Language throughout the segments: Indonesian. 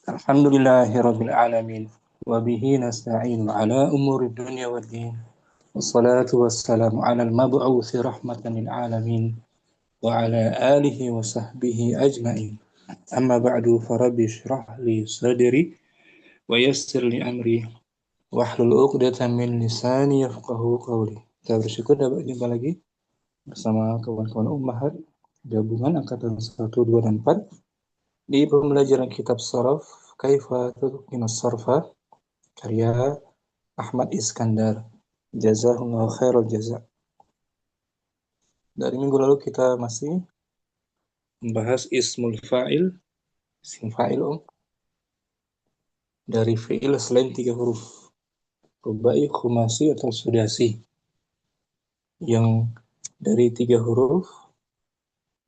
Alhamdulillahirabbil alamin wa bihi nasta'in ala umuri dunya waddin. Wassalatu wassalamu ala al-mab'uuts rahmatan lil alamin wa ala alihi wa sahbihi ajmain. Amma ba'du farabbi shrah li sadri wa yassir li amri wahlul 'uqdatam min lisani yafqahu qawli. Kita bersyukur dapat jumpa lagi bersama kawan-kawan Ummahat gabungan angkatan 1, 2 dan 4 di pembelajaran kitab Sharaf Kaifa Tutqinas Sarfa karya Ahmad Iskandar. Jazakumullahu khairal jaza. Dari minggu lalu kita masih membahas ismul fa'il, isim fa'il dari fi'il selain 3 huruf, rubai, khumasi atau sudasi. Yang dari 3 huruf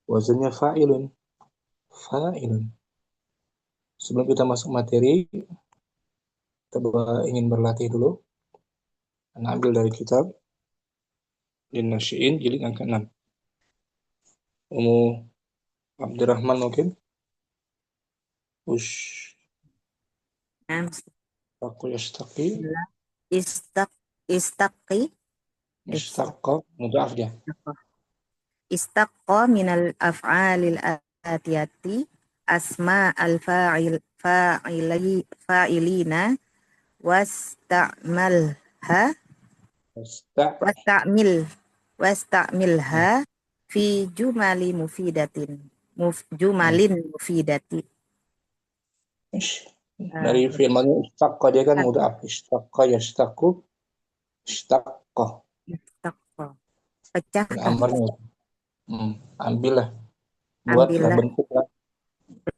wazannya fa'ilun. Fa'ilun. Sebelum kita masuk materi, kita ingin berlatih dulu. Anda ambil dari kitab Lin-Nasyi'in jilid yang ke-6. Ummu Abdurrahman mungkin? Aku yashtaqi. Istaqi Ishtaqqa. Mudhaf dia. Istaqqa minal af'alil atiyati asma fa'ilina wasta'milha fi jumalin mufidatin. Dari fi'il madhi ishtaqqa dia kan mudhaf. Ishtaqqa yashtaqu. Ishtaqqa. Pecahkan. Amarnya. Ambillah. Buatlah, bentuklah.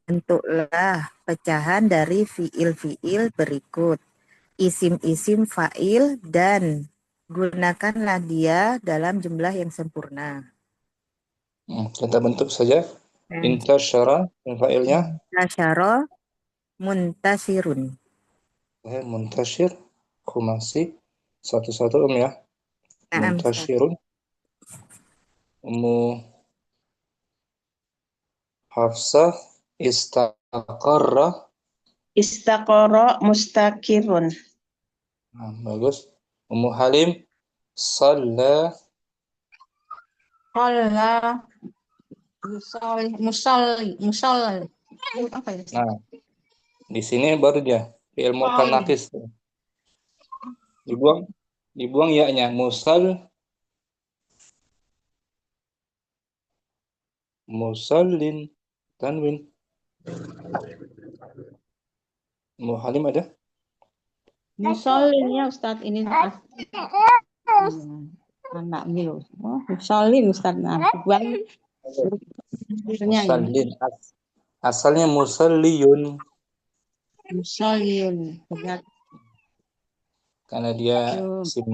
Bentuklah pecahan dari fiil-fiil berikut. Isim-isim fa'il dan gunakanlah dia dalam jumlah yang sempurna. Kita bentuk saja. Intasyara, fa'ilnya. Intasyara, muntasirun. Muntasyir, khumasi. Satu-satu ya. Muntasyirun. Ummu Hafsah, istaqarra. Istaqara mustaqirun. Bagus. Ummu Halim, shalla. Qalla musalli. Apa ya? Nah, di sini baru dia fi'il mu'tal naqis. Dibuang ya-nya. Musallin, tanwin. Ummu Halim ada? Musallin ya Ustaz, ini anak mil. Musallin Ustaz, buang. Musallin. Asalnya musalliyun. Musallin. Karena dia isim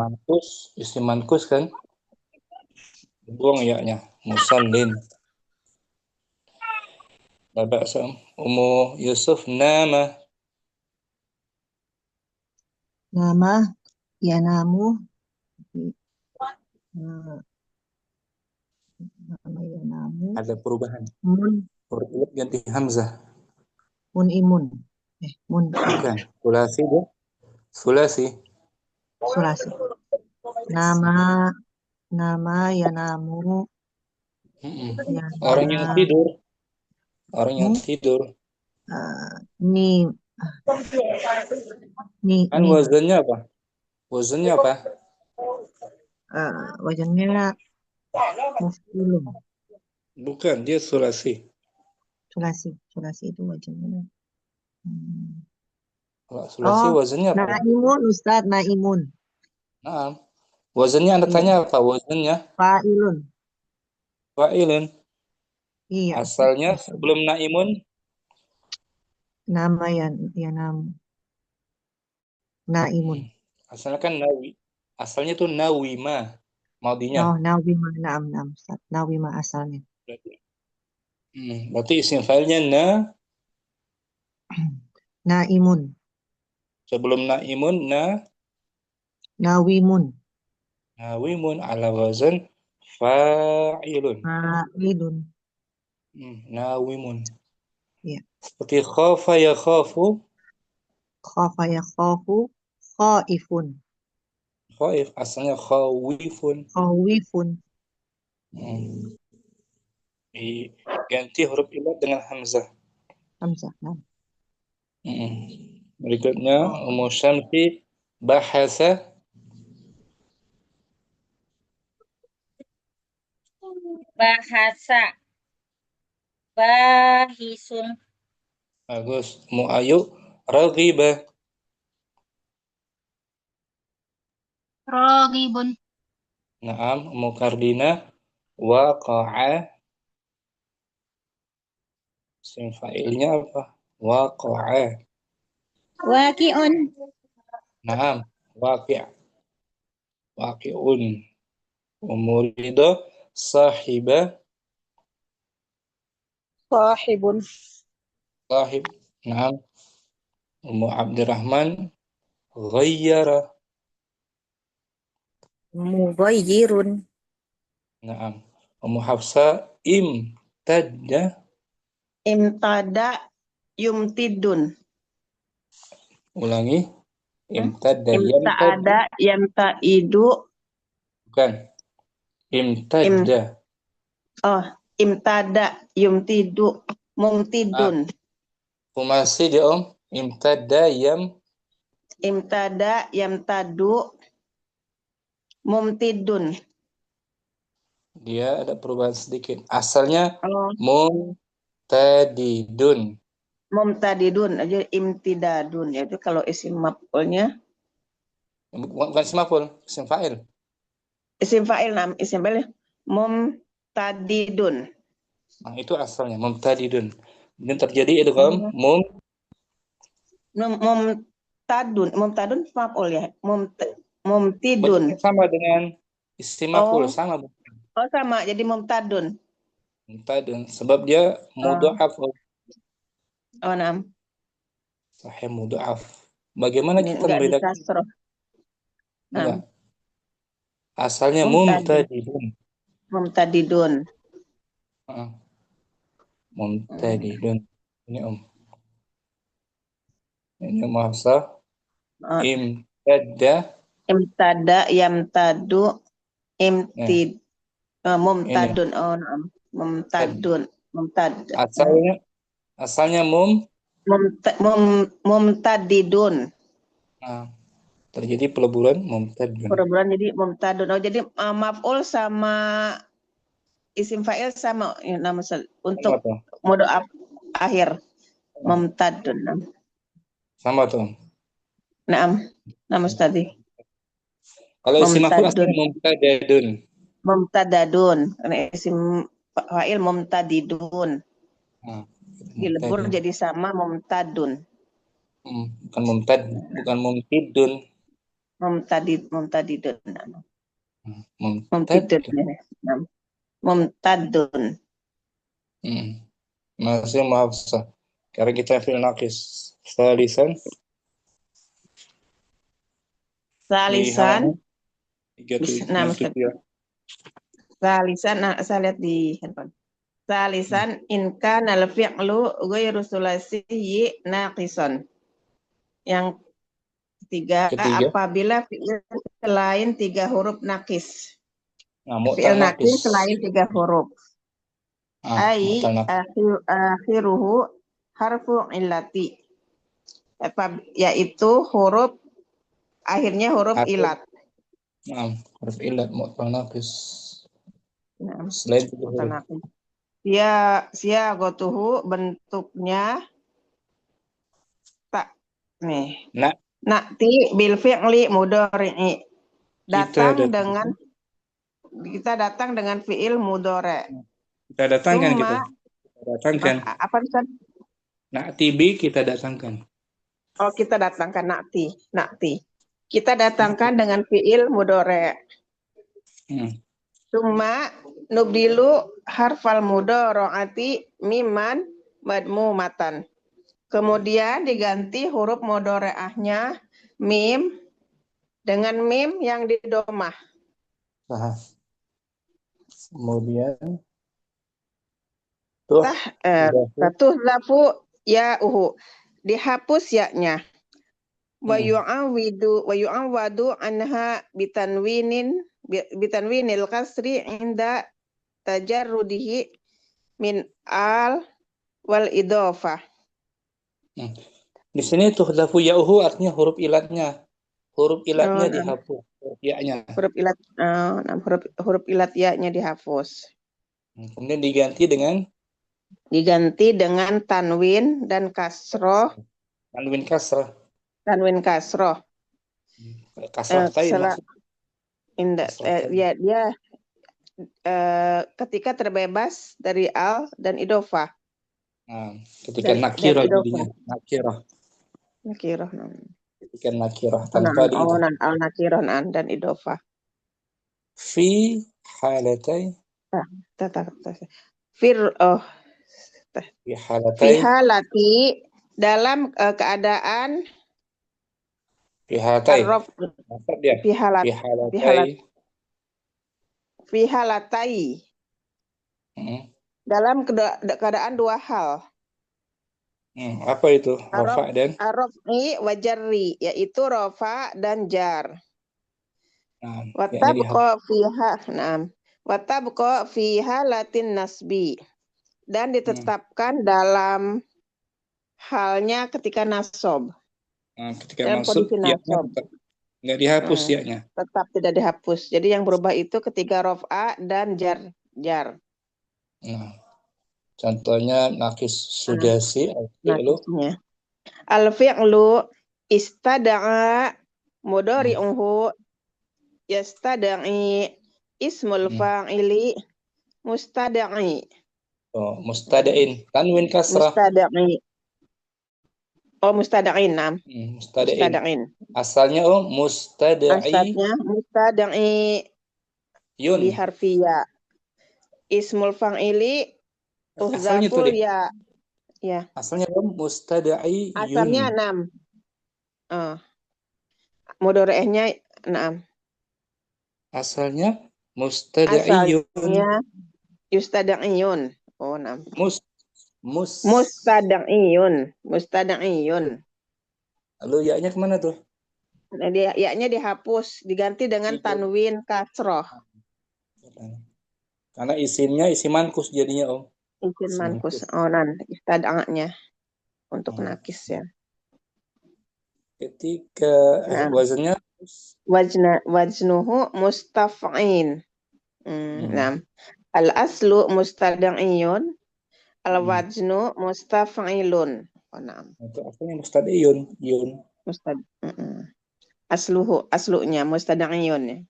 mankus kan? Buang ya-nya. Musallin. Bapak Ummu Yusuf, nama. Nama, yanamu. Nama yanamu. Ada perubahan. Mun. Huruf ganti hamzah. Mun. Bukan. Sulasi dia. Sulasi. Nama yanamu. Orang yang tidur. Ni. Kan wazannya apa? Wazannya muf'ulun. Bukan, dia sulasi. Sulasi itu wajannya. Sulasi wazannya apa? Naimun Ustaz, naimun. Nah, wazannya Anda tanya apa? Wazannya? Fa'ilun. Iya. Asalnya sebelum naimun? Nama yanamu. Naimun. Asalnya kan nawi. Asalnya tuh nawima. Maudinya. Nawima, naam, Ustaz. Nawima asalnya. Berarti isim failnya Naimun. Sebelum naimun Nawimun. Nawimun ala wazan fa'ilun. Fa'ilun. Nawimun. Iya. Seperti khafa yakhafu, Khafa yakhafu, khaifun. khaif asalnya khawifun. Khawifun. Hmm. Diganti huruf ilat dengan hamzah. Hamzah. Naam. Hmm. Berikutnya Ummu Syamsi bahasa Bahasa. Bahisun. bagus. Ummu Ayu raghiba. Rogibun. Naam. Ummu Kardina waqa'a. Isim fa'ilnya apa? Waqa'a. Wakiun. Naam. Waqi'. Waqi'un. Ummu Ridha sahiba. Sahibun. Sahib. Naam. Ummu Abdurrahman ghayyara. Mughayyirun. Naam. Ummu Hafsa imtadda. Imtada yumtidun. Ulangi. Imtadda yamtadda. Imtaada yamtaidu. Bukan. Imtadda. Oh, imtada yumtidu. Mumtidun. Kumasi dia Om. Imtadda Imtada yamtadu. Mumtidun. dia ada perubahan sedikit. Asalnya Oh, mumtadidun. mumtadidun aja imtidadun. Yaitu kalau isim maf'ulnya Bukan isim maf'ul, isim fa'il. isim fa'il isim fa'il mumtadidun. Nah, itu asalnya mumtadidun. Kemudian terjadi idgham Mumtadun maf'ul ya. Mumtidun. sama dengan isim maf'ul, Oh, sama sama jadi mumtadun. mumtadun sebab dia mudha'af. Oh, nam. Sahih mudha'af. Bagaimana Ini kita enggak di membedakan? kasroh. Enggak. Nam. Asalnya Mumtadun. mumtadidun. Mumtadidun. Heeh. Mumtadidun. Ini Om. Ini masa Oh, imtadda. imtada yamtadu Ya, ini mumtadun. Oh, nam. Mumtadun. Mumtad. asalnya Mumtadidun. nah, terjadi peleburan mumtadun. Perbulan jadi mumtadun. Oh, jadi maf'ul sama isim fa'il sama ya, nama untuk Sama tuh. mode akhir mumtadun. Sama tuh. Naam. Nama tadi. Kalau isim maf'ul Mumtadun. asalnya mumtadadun. Mumtadadun. Karena isim fa'il mumtadidun. Nah, Dilebur mumtadun. jadi sama mumtadun. Bukan mumtidun. Mumtadidun. Mumtadun. Naam. Mumtadun. Masih maaf sah. Karena kita fil naqis. Salisan di Salisan. halaman 37 ya. Salisan. Nah, saya lihat di handphone. Salisan inka nal fi'lu ghairu sulasiyi naqison. Yang ketiga, apabila fi'il selain 3 huruf nakis. Nah, Fi'il mu'tal nakis naqis. selain 3 huruf. Ai Mu'tal naqis. akhiruhu harfu illati. Yaitu huruf akhirnya huruf ilat. Nah, huruf ilat mu'tal naqis. Nah, Selain 3 huruf. Ya, siagotuhu bentuknya tak nih. Na'ti bil fi'li mudhari'i. Kita datang dengan fi'il mudhari'. Kita datangkan Summa, kita. Datangkan. apa bisa? Na'ti bi kita datangkan. Oh, kita datangkan na'ti. Kita datangkan dengan fi'il mudhari'. Summa nubdilu harfal mudhari'ati miman madmumatan. Kemudian diganti huruf mudhari'ahnya mim dengan mim yang didomah. Kemudian Tatuhlafu ya'uhu. Dihapus ya-nya. Wa Hmm. yu'awwadu anha bitanwinil kasri inda tajarrudihi min al wal idhofah. Di sini tuhlafu ya'uhu artinya huruf ilatnya. Huruf ilatnya Oh, dihapus. Ya-nya. huruf ilat ya-nya dihapus. Kemudian diganti dengan Tanwin dan kasroh. tanwin kasrah. Tanwin kasroh. Kasratain maksud. Dia ketika terbebas dari al dan idhofah. Nah, ketika nakirah jadinya. Nakirah. Ketika nakirah tanpa diidhofah. Al-nakirah dan idhofah. Fi halatai. Fi halatai. halati dalam keadaan Fi halatai. Dia. Fi halatai. Dalam keadaan dua hal. Apa itu? Rafa dan Rafi wa jarri, yaitu rafa dan jar. Watabqa fiha latin nasbi, dan ditetapkan dalam halnya ketika nasab. Ketika dalam masuk kondisi nasab. Nggak dihapus ya-nya. Tetap tidak dihapus. Jadi yang berubah itu ketika rafa dan jar. Contohnya nakis sudasi nakisnya. Al-fi'lu istada'a mudhari'uhu yastada'i ismul fa'ili mustada'i. Mustada'in tanwin kasrah. Mustada'i. Mustada'in. Mustada'in. Asalnya mustada'i. Mustada'i yun. biharfiya. Ismul fa'ili Asalnya ya. Asalnya mustada'i yun. Asalnya 6. Mudhari'nya 6. Asalnya mustada'iyun. Asalnya yustada'iyun. 6. Mustada'iyun. Lalu ya-nya kemana tuh? Ya-nya dihapus, diganti dengan tanwin kasroh. Karena isim mankus jadinya Isim mankus. Istada'nya untuk nakis ya. Ketika wazannya wajnuhu mustaf'in. Al-aslu mustada'iyun, al-wajnu mustaf'ilun. Itu asalnya mustada'iyun. Aslunya mustada'iyun ya.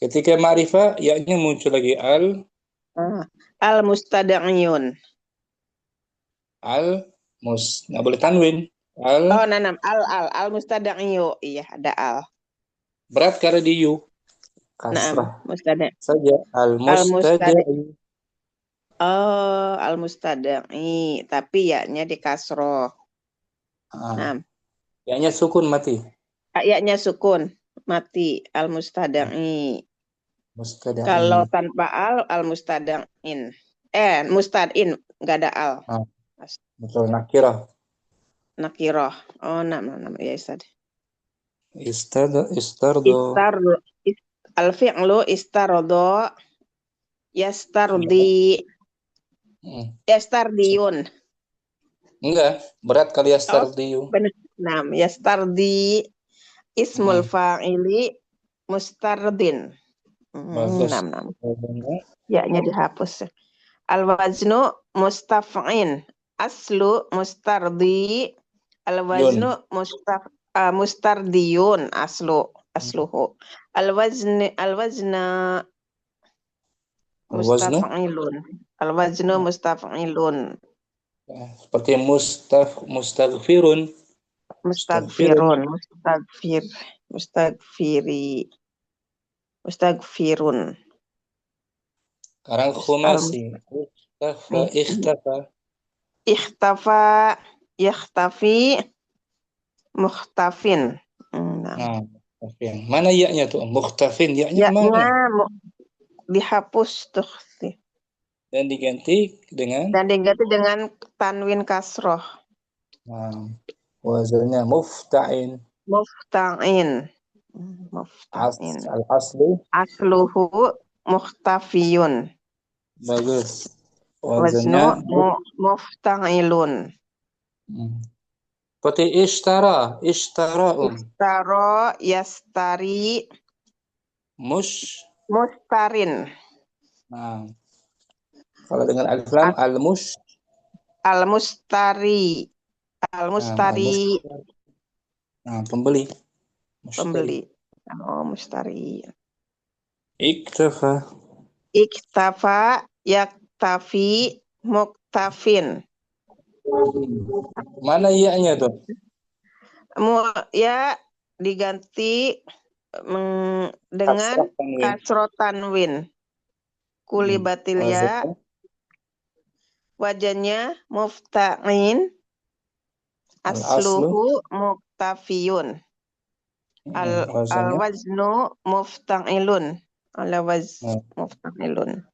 Ketika ma'rifah ya-nya muncul lagi al-mustada'iyun. Nggak boleh tanwin. Al-mustada'iyu. Iya, ada al. Berat karena di yu. Kasrah. Mustada' saja. Al-mustada'i. Al-mustada'i. Tapi ya-nya di kasroh. Ya-nya sukun mati. Ya-nya sukun mati. Al-mustada'i. Mustada'i. Kalau tanpa al-mustada'in. Mustad'in. Nggak ada al. Betul, nakirah. Ya, Ustaz. Istardo. Al-fi'lu istardo yastardiyun. Enggak, berat kali yastardiyu. Benar. Yastardi ismul fa'ili mustardin. Bagus. Ya-nya dihapus. Al-waznu mustaf'in. Aslu mustardi. Al-waznu mustardiyun. Asluhu. Al-wazna mustaf'ilun. Al-waznu mustaf'ilun. Seperti mustaghfirun. Mustagfirun. Sekarang khumasi. Ikhtafa, yakhtafi, mukhtafin. Mana ya-nya tuh? Mukhtafin, ya-nya mana? Dihapus tuh. dan diganti dengan tanwin kasroh. wazannya mufta'in. Mufta'in. Al-aslu Asluhu muhtafiyun. bagus. Waznu Wazannya mufta'ilun. seperti ishtara, Istaro yastari mustarin. Nah, kalau dengan alif lam Al-mustari. Al-mustari pembeli. pembeli. Oh, mustari. Iktafa. Iktafa yaktafi muktafin. Mana iya-nya tuh? Ya diganti dengan kasroh tanwin. Kulibatil ya. Wajannya mufta'in. Asluhu muktafiyun. Al-waznu mufta'ilun. Mufta'ilun.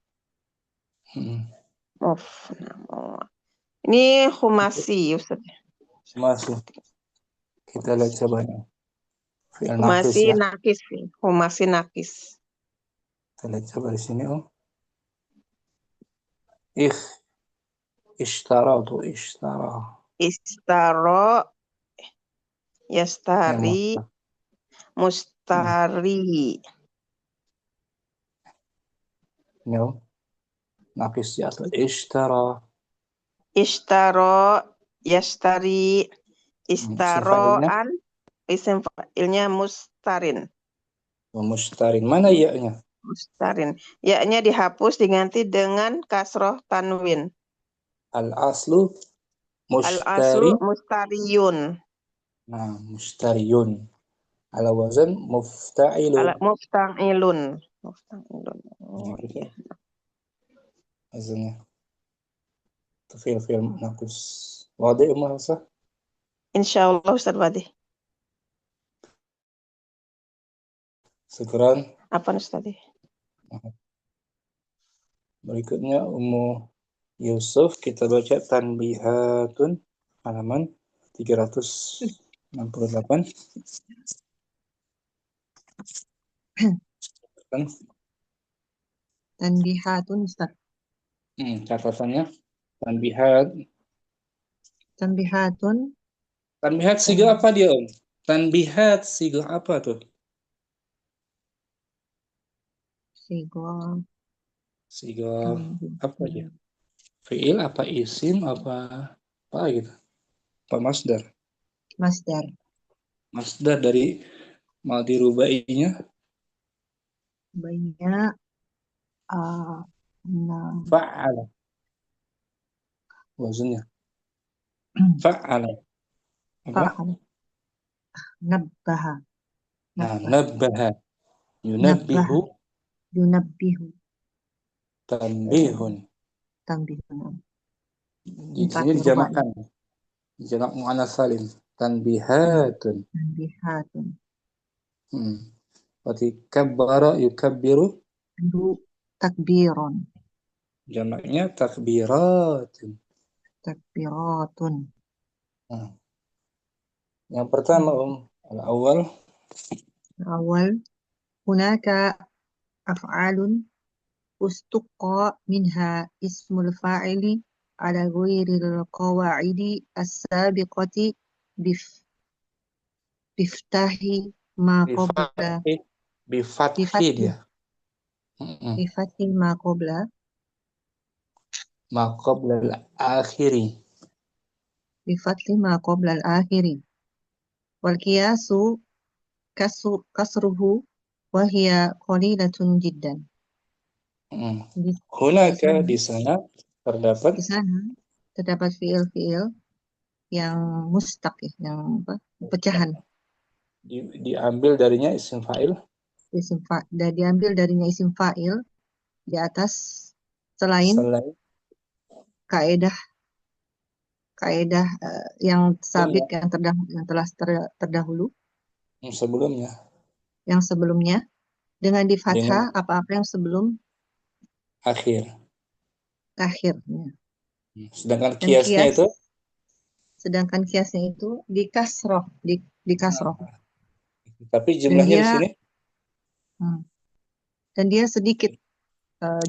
Ini khumasi, Ustaz. Masih. Kita lihat coba nih. Fi'il Khumasi nakis ya. nakis. Khumasi nakis. Kita lihat coba di sini ishtara. Istaro yastari mustari. Nakis ya atau ishtara. Ishtaro yastari istaroan. Isim fa'ilnya mustarin. Mustarin. Mana iya-nya? Mustarin. Ya-nya dihapus diganti dengan kasroh tanwin. Al-aslu Al-aslu mustari. mustariyun. Nah, mustariyun. Ala wazan mufta'ilun. Mufta'ilun. Mufta'ilun. Oh, iya. Wazannya. Itu fi'il nakis. Wadi Hafsah? Insyaallah Ustaz Wadi. Syukran. Apa Ustaz? Berikutnya Ummu Yusuf, kita baca tanbihatun halaman 368. Tanbihatun Ustaz. Catatannya tanbihat. Tanbihat siga apa dia, Om? Tanbihat siga apa tuh? Siga apa dia? Fi'il apa isim apa gitu? Apa masdar? Masdar dari madhi rubainya Banyak fa'ala. Wazannya fa'ala. Apa? nabbaha. Nabbaha. Yunabbihu. Tanbihun. Di sini dijamakan. Jamak muannats salim. Tanbihatun. Berarti kabbara yukabbiru. Takbirun. Jamaknya takbiratun. Yang pertama al-awwal. Hunaka af'alun ustuqa minha ismul fa'ili ala ghairil qawa'idi as-sabiqati biftahi ma qabla Bifathi dia. bifathi ma qabla al-akhiri. bifathi ma qabla al-akhiri wal qiyasu kasruhu wa hiya qalilatun jiddan. Hunaka di sana terdapat fiil-fiil yang mustaq, yang pecahan. Diambil darinya isim fa'il. Dan diambil darinya isim fa'il di atas selain kaidah yang sabit yang telah terdahulu yang sebelumnya dengan di fathah apa-apa yang sebelum akhir. akhirnya. Sedangkan Dan kiasnya itu sedangkan kiasnya itu di kasroh, di kasroh. tapi Dan jumlahnya di dia sini hmm, dan dia sedikit,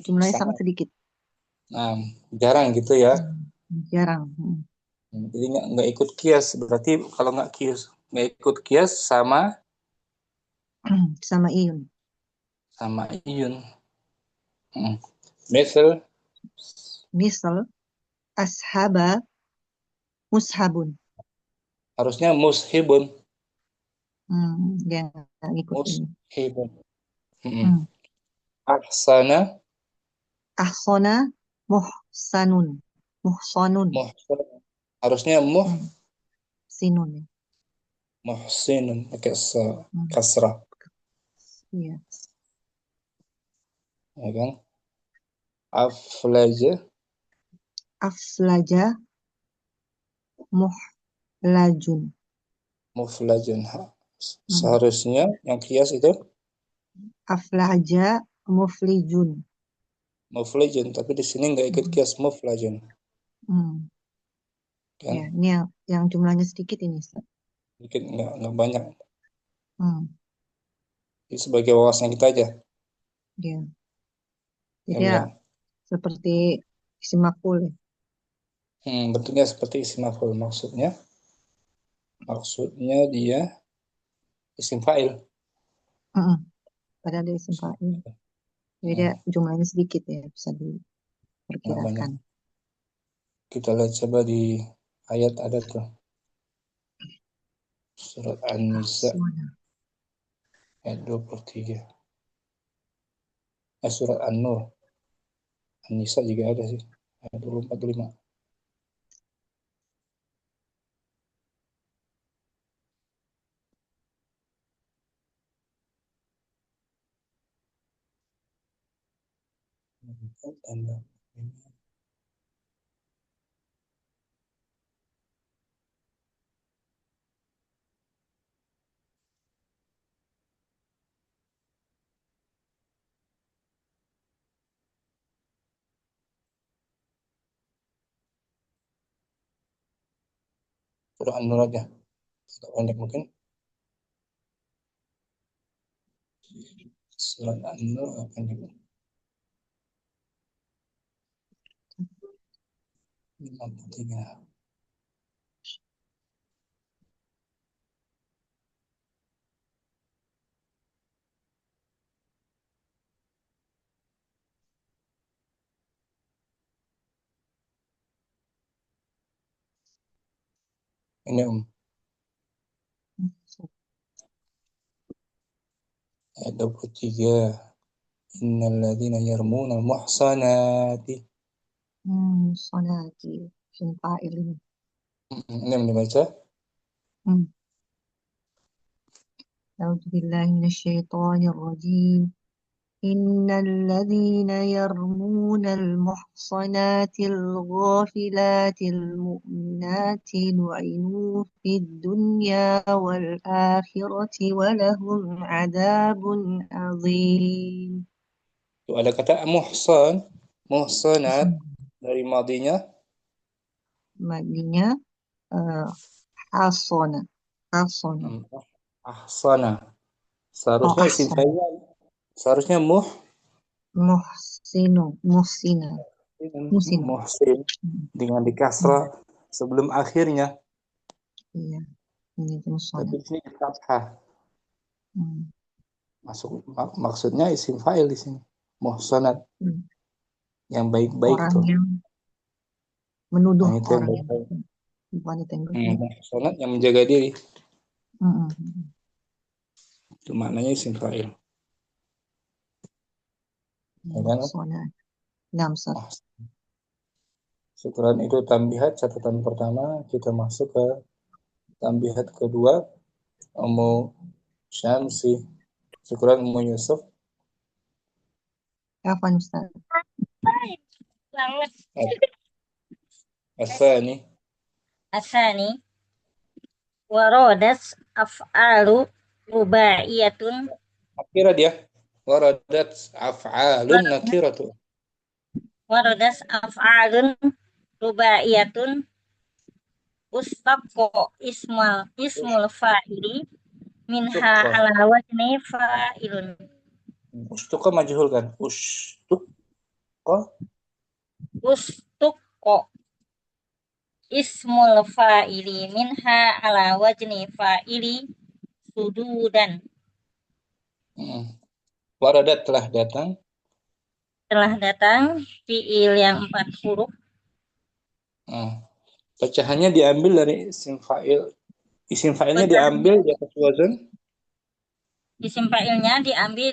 jumlahnya sangat sangat sedikit. jarang gitu ya. Jarang. Jadi nggak ikut kias. Berarti kalau nggak ikut kias sama Sama iyun. iyun. Misal Misal ashaba mushabun. harusnya mushibun. Dia nggak ngikut ini. Mushibun. Hmm. Ahsana Ahsana muhsanun. Muhsanun. muhsin. Harusnya Sinun. Ya. muhsinun pakai Hmm. kasrah, Iya. ya kan? Aflaja Aflaja muhlajun. muflajun. Seharusnya yang kias itu Aflaja muflijun. muflajun, tapi di sini nggak ikut kias muflajun. Kan? Ya, ini yang jumlahnya sedikit ini, Ustaz. Sedikit nggak banyak. Ini sebagai wawasan kita aja. Ya. Jadi ya, seperti isim maf'ul. Bentuknya seperti isim maf'ul. Maksudnya dia isim fa'il. Padahal dia isim fa'il. Jadi dia jumlahnya sedikit ya, bisa diperkirakan. Kita lihat coba di ayat ada tuh. Surat An-Nisa ayat 23. Surat An-Nur. An-Nisa juga ada sih. Ayat 24-25. Surah An-Nur aja. Agak pendek mungkin. Surat An-Nur agak pendek. 53. Ini ayat 23. Innal ladzina yarmuna al-muhsanati. Sonati, isim fa'il ini. Ini yang dibaca. A'udzubillahi minasyaitonir rajim. Innal ladzina yarmunal muhsanatil ghafilatil mu'minatil lu'inu fid dunya wal akhirati wa lahum 'adzabun 'adzim. Itu ada kata muhsan, muhsanat dari madinya. Madinya hasona. Ahsana. Seharusnya isim fa'il. Seharusnya muhsina. muhsin dengan dikasrah sebelum akhirnya. Iya. Ini muhsana. Tapi di sini di fathah. Maksudnya isim fa'il di sini. Muhsanat. Yang baik-baik Orang tuh. yang menuduh itu orang yang wanita yang baik. Muhsanat yang menjaga diri. Itu maknanya isim fa'il. Muhsanat. Syukuran itu tambihat catatan pertama. Kita masuk ke tambihat kedua. Ummu Syamsi. Syukuran Ummu Yusuf. Afwan Ustaz. Asani waradat af'alu rubaiyatun. Nakira dia. Waradat af'alun nakiratu. waradas af'alun rubaiyatun ustaqqo ismul fa'ili minha Ustuqa. ala wazni fa'ilun. Ustuqa majhul kan? Ustuqa. Ustuqqo ismul fa'ili minha ala wazni fa'ili sududan. Waradat telah datang. Telah datang fi'il yang 4 huruf. Pecahannya diambil dari isim fa'il. Isim fa'ilnya diambil di atas wazan. Isim fa'ilnya diambil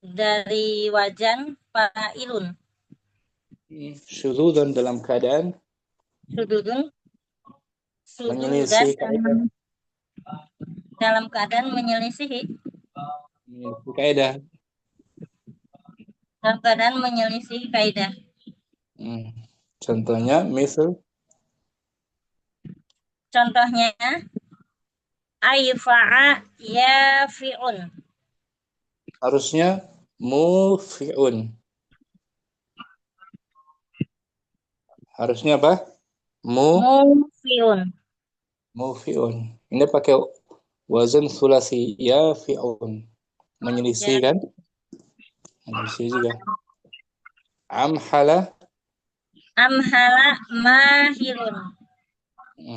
dari wajan fa'ilun. Syududan dalam keadaan Sududan menyelisih kaidah. dalam keadaan menyelisihi. Dalam keadaan menyelisih kaidah. Contohnya, Contohnya, ayfa'a yafi'un. harusnya mufi'un. Harusnya apa? Mufi'un. Mufi'un. Ini pakai wazan sulasi yafi'un. Menyelisih kan? Menyelisih juga. Amhala Mahilun.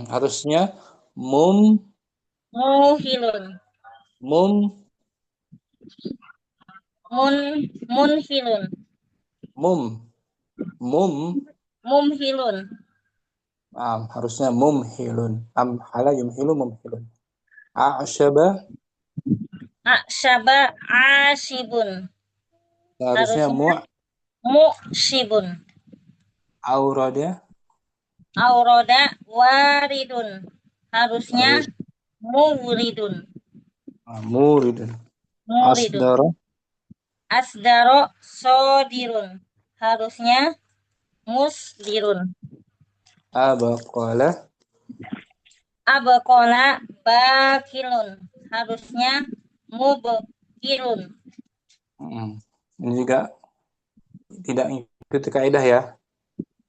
harusnya Muhilun. Munhilun. Mumhilun. Harusnya mumhilun. Amhala yumhilu mumhilun. A'syaba Ashibun. harusnya mu'shibun. Aurada Waridun. Harusnya muridun. Muridun. Asdaro sodirun. Harusnya musdirun. Abaqala bakilun. Harusnya mubkilun. Ini juga tidak ikuti kaidah ya.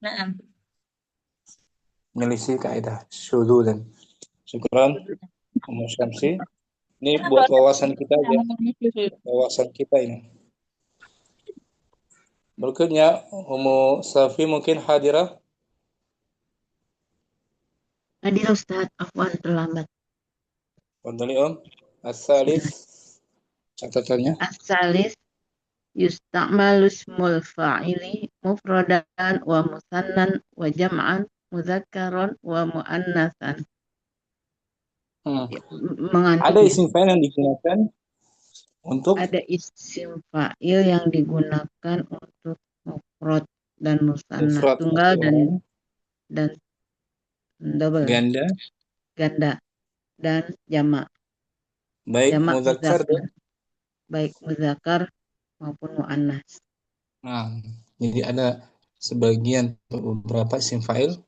Naam. Menyelisih kaidah syududan. Syukran Ummu Syamsi. Ini buat wawasan kita aja. Wawasan kita ini. Berikutnya Ummu Safi mungkin hadirah. Hadir Ustaz, afwan terlambat. Fadhali As-salis catatannya. As-salis yusta'malu ismul fa'ili mufradan wa musannan wa jam'an mudzakkaran wa muannatsan. Ada isim fa'il yang digunakan untuk yang digunakan untuk mufrad dan musanna, tunggal dan double, ganda dan jamak. Baik Jamak muzakkar baik muzakkar maupun muannas. Jadi ada sebagian beberapa isim fa'il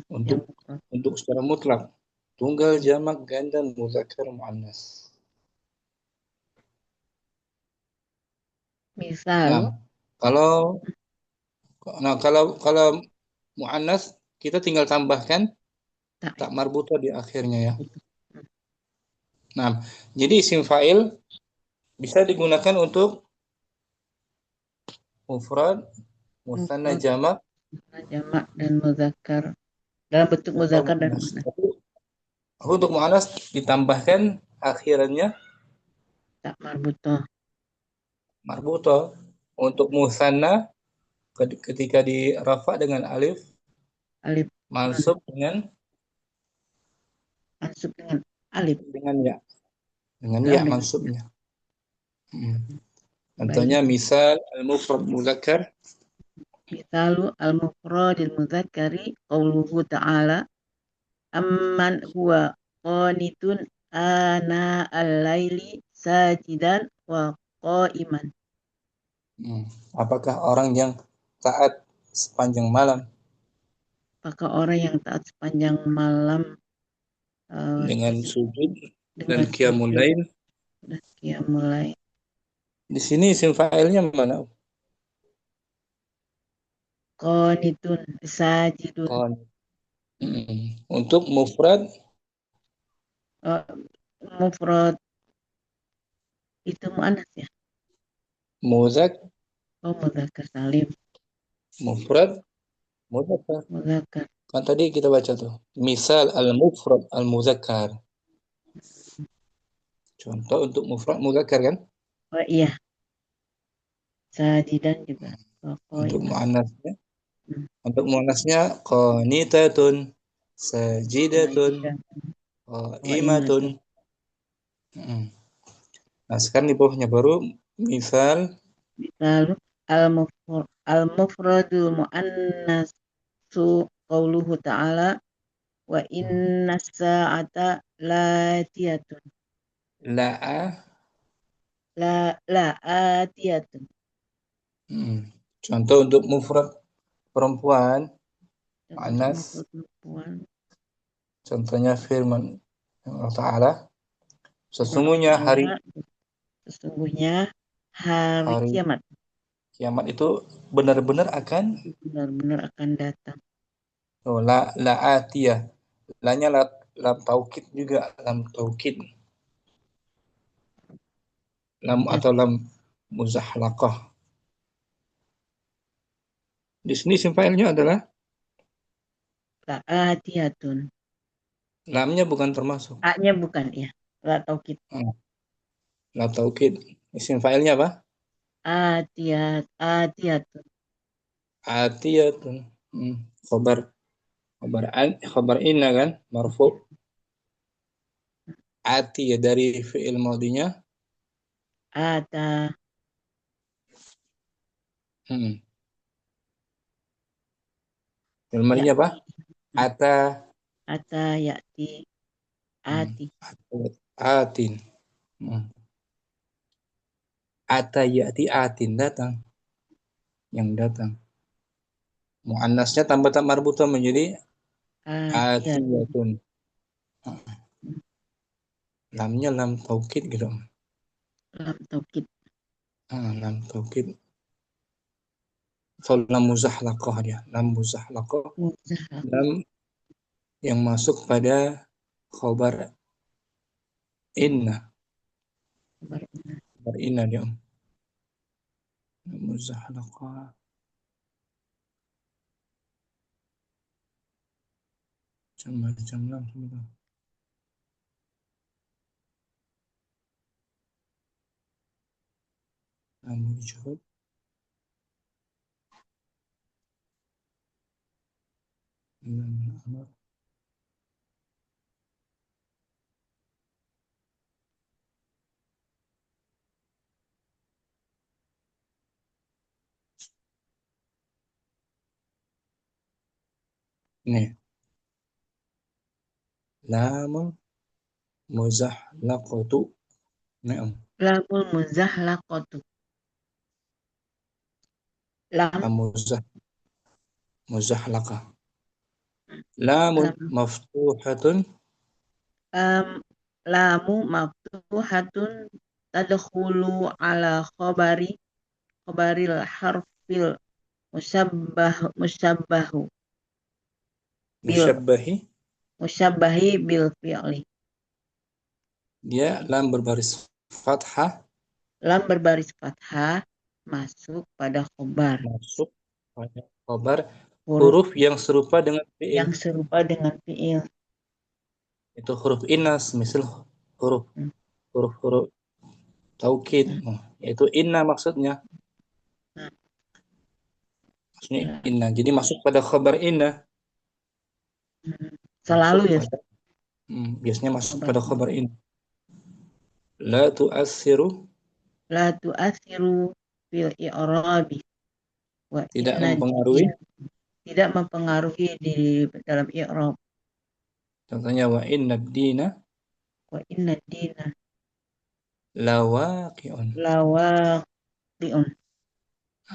untuk secara mutlak. Tunggal, jamak, ganda, muzakkar, muannas. Misal kalau muannas kita tinggal tambahkan tak marbuta di akhirnya ya. Jadi isim fa'il bisa digunakan untuk mufrad, musanna, jamak dan muzakkar. Dalam bentuk muzakkar dan muannas. Untuk muannas ditambahkan akhirannya tak marbuta. Untuk musanna ketika dirafa dengan alif mansub dengan alif dengan ya mansubnya. Contohnya misal al-mufrad muzakkar. Misalu al-mufradil muzakkari qauluhu ta'ala amman huwa qanitun ana al-laili sajidan wa qa'iman. Apakah orang yang taat sepanjang malam? Apakah orang yang taat sepanjang malam dengan sujud dan qiyamul lail? Di sini isim fa'ilnya mana? qanitun, sajidun. Kon. Untuk mufrad Mufrad itu muannas ya. muzak, Oh, mudzakkar salim, mufrad muzakkar. mudzakkar. Kan tadi kita baca tuh. Misal al-mufrad al-muzakkar. Contoh untuk mufrad muzakkar kan? Oh iya, sajidan juga. Oh, Untuk itu. muannasnya, Hmm. untuk muannasnya qanitatun, sajidatun, Sajidan, qaimatun. Nah, sekarang di bawahnya baru misal lalu al-mufradul muannasu qauluhu ta'ala wa inna sa'ata latiyatun. la'a. La'atiyatun. Contoh untuk mufrad perempuan, muannas, Mufrad perempuan. contohnya firman Allah Ta'ala, Firman Allah sesungguhnya Ta'ala, sesungguhnya hari hari kiamat kiamat itu benar-benar akan benar-benar akan datang. la'atiyah. Lanya lam taukid juga, lam taukid. Lam atau lam muzahlaqah. Di sini isim fa'ilnya adalah La'atiyatun. lamnya bukan termasuk. A-nya bukan ya. La taukid. La taukid. Isim fa'ilnya apa? Atiyatun. Atiyatun. Khobar khobar inna kan marfu. Atiyah dari fi'il madinya. Ata. Fi'il madinya apa? Ata. Ata ya'ti. Ati. Atin. Ata ya'ti atin, datang. Yang datang. Muannasnya tambah tak marbuta menjadi atiyatun. Lamnya lam taukid gitu. Lam taukid. Lam taukid. So, lam muzahlaqah dia. Lam muzahlaqah. Lam yang masuk pada khobar inna. Khobar inna dia. Lam muzahlaqah. Macam-macam lam semua. Lam mujhud. Lam amr. Nih. Lam muzahlaqatu. Naam. Lamul muzahlaqatu. Lam muzahlaqah. Lamun maftuhatun. Lamu maftuhatun tadkhulu ala khabaril harfil musabbahu musabbahi bil fi'li. Dia lam berbaris fathah. Lam berbaris fathah masuk pada khobar. Masuk pada khobar huruf yang serupa dengan fi'il. Yang serupa dengan fi'il. Itu huruf inas, misal huruf taukid, yaitu inna maksudnya. Maksudnya inna. Jadi masuk pada khabar inna. Selalu ya. Biasanya masuk pada khabar inna. La tu'assiru fil i'rabi. Tidak mempengaruhi di dalam i'rab. Contohnya wa inna dina lawaqi'un.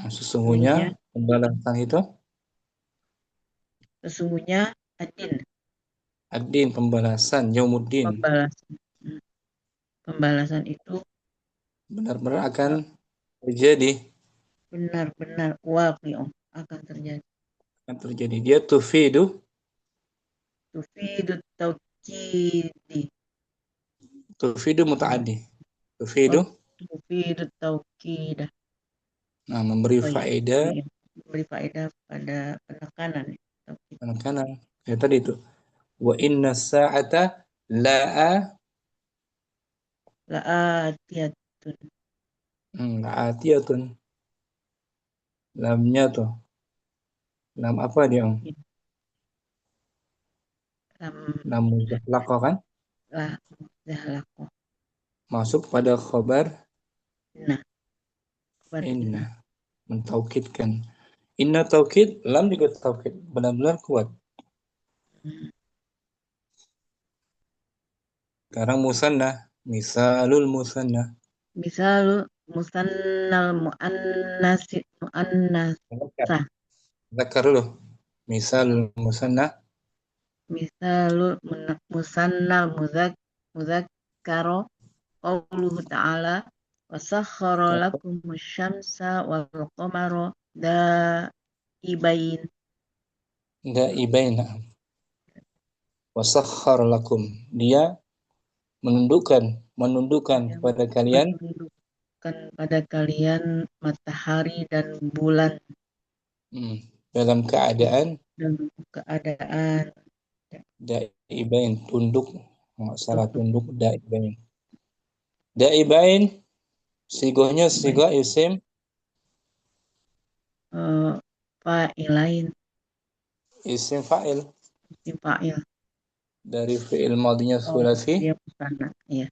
Sesungguhnya pembalasan itu ad-din, pembalasan yaumuddin. Pembalasan itu benar-benar akan terjadi. Benar-benar waqi'un, akan terjadi. yang terjadi. Dia tufidu tufidu taukidi. mutaaddi. Oh, Tufidu, tufidu taukidah. nah, memberi Oh iya, faedah, iya. Beri faedah pada penekanan. Taukid. karena ya tadi itu. Wa inna sa'ata la'a La'atiyatun. la'atiyatun. Lamnya tuh. Lam apa dia? Lam Lam muzaklaqah kan? lah zahlaku. Masuk pada khabar Nah, kabar inna. inna, mentaukidkan. Inna taukid, lam juga taukid, benar-benar kuat. Sekarang musanna, misalul musanna. Misal musannal muannasa. Zakar dulu. Misalul musanna, Misalul musannal muzakkaro qauluhu ta'ala wa sakhkhara lakumus syamsa wal qamara da'ibain. da'ibaina. Wasakhkhar lakum. Dia menundukkan kepada kalian Menundukkan pada kalian matahari dan bulan dalam keadaan da'ibain, tunduk. Nggak salah, tunduk da'ibain. Da'ibain sigohnya sigah isim fa'ilain, isim fa'il isim fa'il. dari fi'il madinya sulasi. Dia musanna, iya.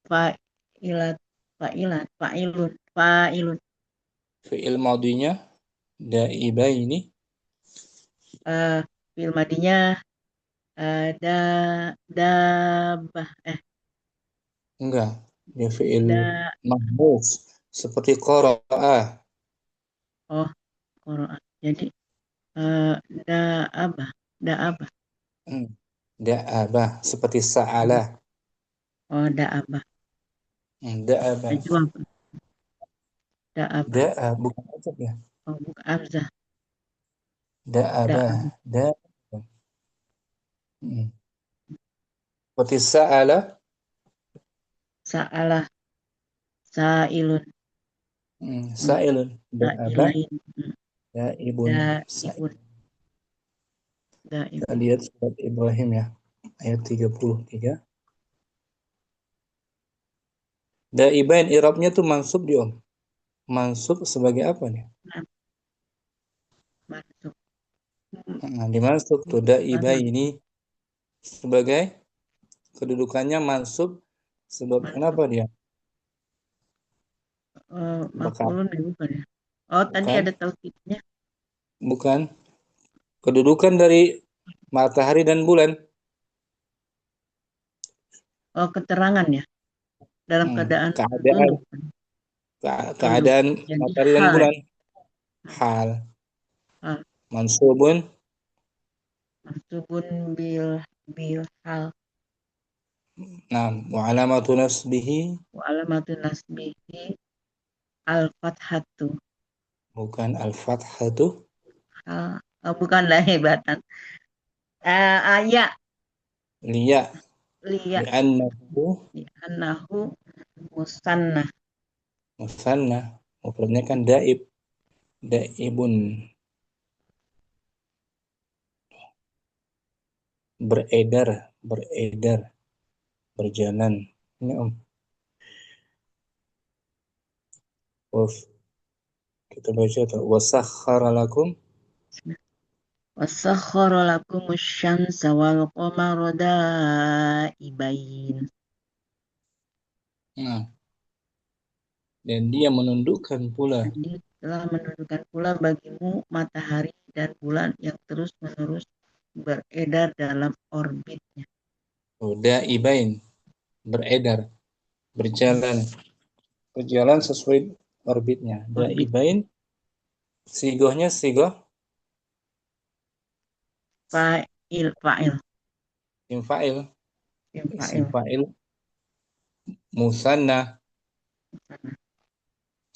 Fa'ilat, fa'ilun. Fi'il madinya da'ibaini. Fi'il madinya dabah, Enggak, dia fi'il mahmuz seperti qara'a. oh, qara'a. Jadi da'abah. Da'abah seperti sa'ala. Oh, da'abah. Da'abah. Najwa. Da'abah. Da'a bukan ajab ya. Oh, bukan amzah. Da'abah. Da'abah. Seperti sa'ala. Sa'alah. Sa'ilun. Sa'ilun. Da'abah. Sa'ilain. Da'ibun. Da'ibun. Kita lihat surat Ibrahim ya. Ayat 33. Da'ibain i'rabnya tuh mansub dia, Om. Mansub sebagai apa nih? Masuk. Dimansub tuh da'ibaini sebagai kedudukannya mansub sebab kenapa dia? Maf'ulun bukan ya? Oh, tadi Bukan. ada taukidnya. Bukan. Kedudukan dari matahari dan bulan. Oh, keterangan ya. Dalam keadaan tunduk. Keadaan Jadi matahari dan bulan. Hal. Mansubun bil hal. Nah, wa alamatu nasbihi. Wa alamatu nasbihi al-fathatu. Bukan al-fathatu. Bukanlah hebatan. Ya. Liya. Li'annahu musanna. Mufradnya kan da'ib. Da'ibun. Beredar. Berjalan. Ini Om. Kita baca tuh. Wasakhkhara lakum. Wasakhkhara lakumus syamsa wal qamara da'ibain. Nah. Dan dia menundukkan pula. Dia telah menundukkan pula bagimu matahari dan bulan yang terus-menerus beredar dalam orbitnya. Da'ibain. Beredar. Berjalan sesuai orbitnya. Da'ibain. Sigohnya sigoh Fa'il. isim fa'il. Musanna.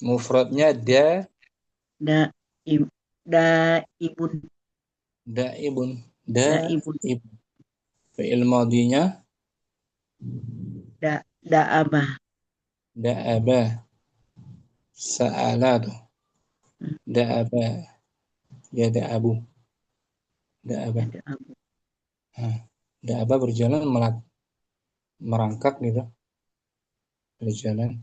Mufradnya Daibun. Daibun. Daibun. Daib. Fi'il madinya Da'abah. da'aba. Sa'ala tuh. Hmm, Da'aba. Ya da'abu. Da'aba. ya da'abu. Nah, da'aba berjalan merangkak gitu. Berjalan.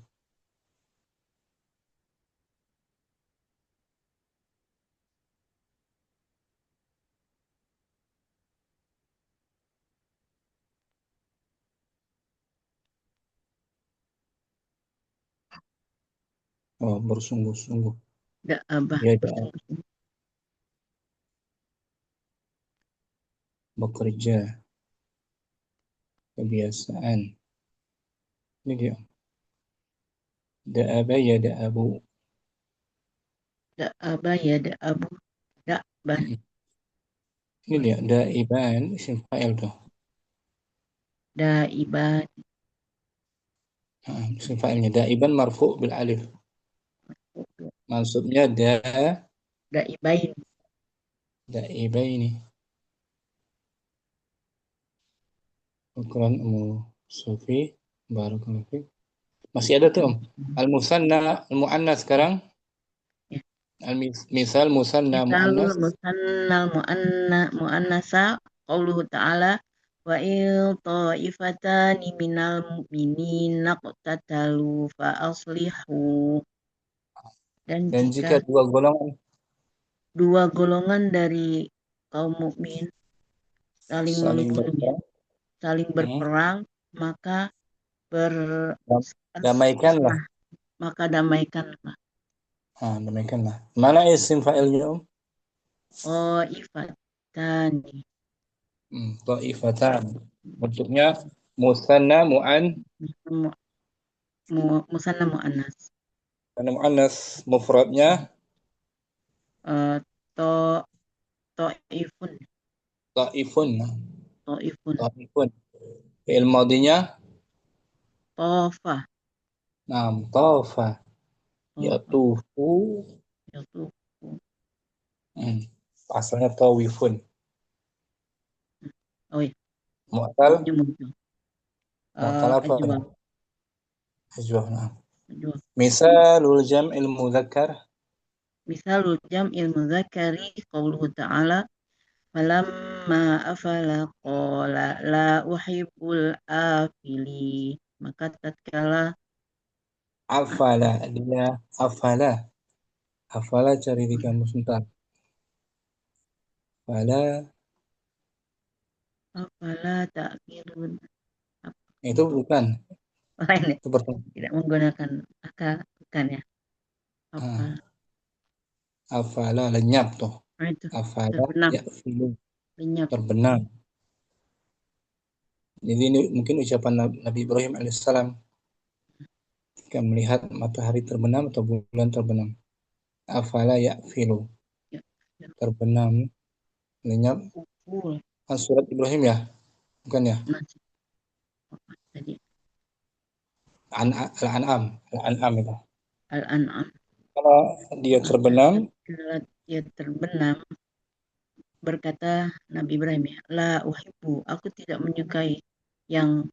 Oh, bersungguh-sungguh. Da'abah. Ya da'ab. Bersungguh-sungguh. Bekerja. Kebiasaan. Ini dia. Da'aba ya da'abu. Da'abah ya da'abu. Da'ban. Ini dia. Da'iban. Isim fa'il tuh. Da'iban. Isim fa'ilnya. Da'iban marfu' bil alif. Maksudnya Da'ibain. da'ibaini. Ukuran Sufi. Barakallahu fiik. Masih ada tuh Om. Al-musanna, al-mu'annas sekarang. Ya. Al-misal musanna Misal mu'annas. musannal mu'annasa qauluhu ta'ala wa il ta'ifatani minal mu'minina qatatalu fa aslihu. Dan Dan jika jika dua golongan dari kaum mukmin saling saling membunuh, berperang, saling berperang, maka damaikanlah. bersenah, maka damaikanlah. Damaikanlah. Mana isim fa'ilnya Om? Ta'ifatani. Ta'ifatan. Bentuknya musanna Musanna mu'annas. mu'annas. Mufradnya Eh, to Ta'ifun. ta'ifun. Ta'ifun. Ta'ifun. Fi'il madinya Tofa. tafa. Tofa. Yatufu. Yaitu Asalnya tawifun. oh iya, Mu'tal. ini muncul. Mu'tal apa? Ajwab. Ajwah. Ajwab. Misalul jam'il mudzakkar. Misalul jam'il mudzakari qauluhu ta'ala falamma afala qala la uhibbul afili. Maka tatkala Afala. Dia afala. Afala cari di kamus sebentar. Afala. afala ta'qilun. Itu bukan. Lain ya, Itu pertama. tidak menggunakan akal, bukan ya. Apa Afala lenyap tuh. itu Afala terbenam, ya filu. lenyap. Terbenam. Jadi ini mungkin ucapan Nabi Ibrahim alaihissalam ketika melihat matahari terbenam atau bulan terbenam. Afala ya filu. Ya, ya. Terbenam. Lenyap. Uful. Surat Ibrahim ya? Bukan ya? Nasi. Apa tadi? Al-An'am. Al-An'am itu. Al-An'am. Kalau dia terbenam, Tatkala dia terbenam, berkata Nabi Ibrahim, la uhibbu, aku tidak menyukai yang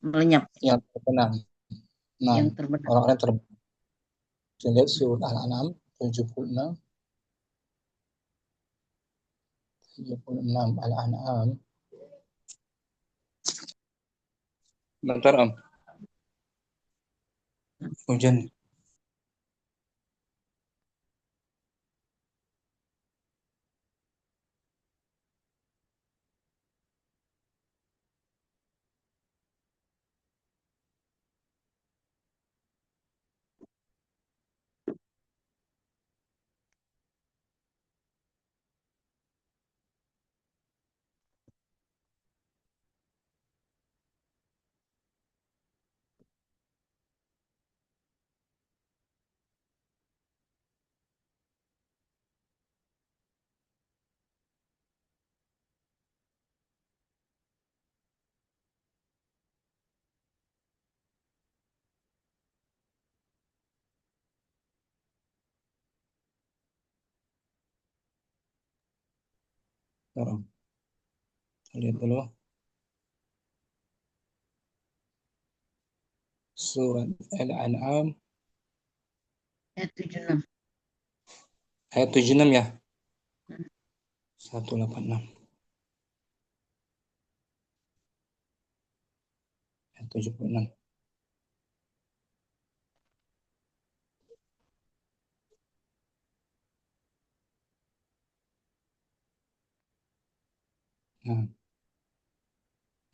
melenyap, yang terbenam. Nah, yang terbenam. orang-orang terbenam. Saya lihat surat Al-An'am 76. 76 Al-An'am. Bentar Om. Hujan. Tolong. Lihat dulu. Surat Al-An'am Ayat 76. ayat 76 ya. 186. Ayat 76.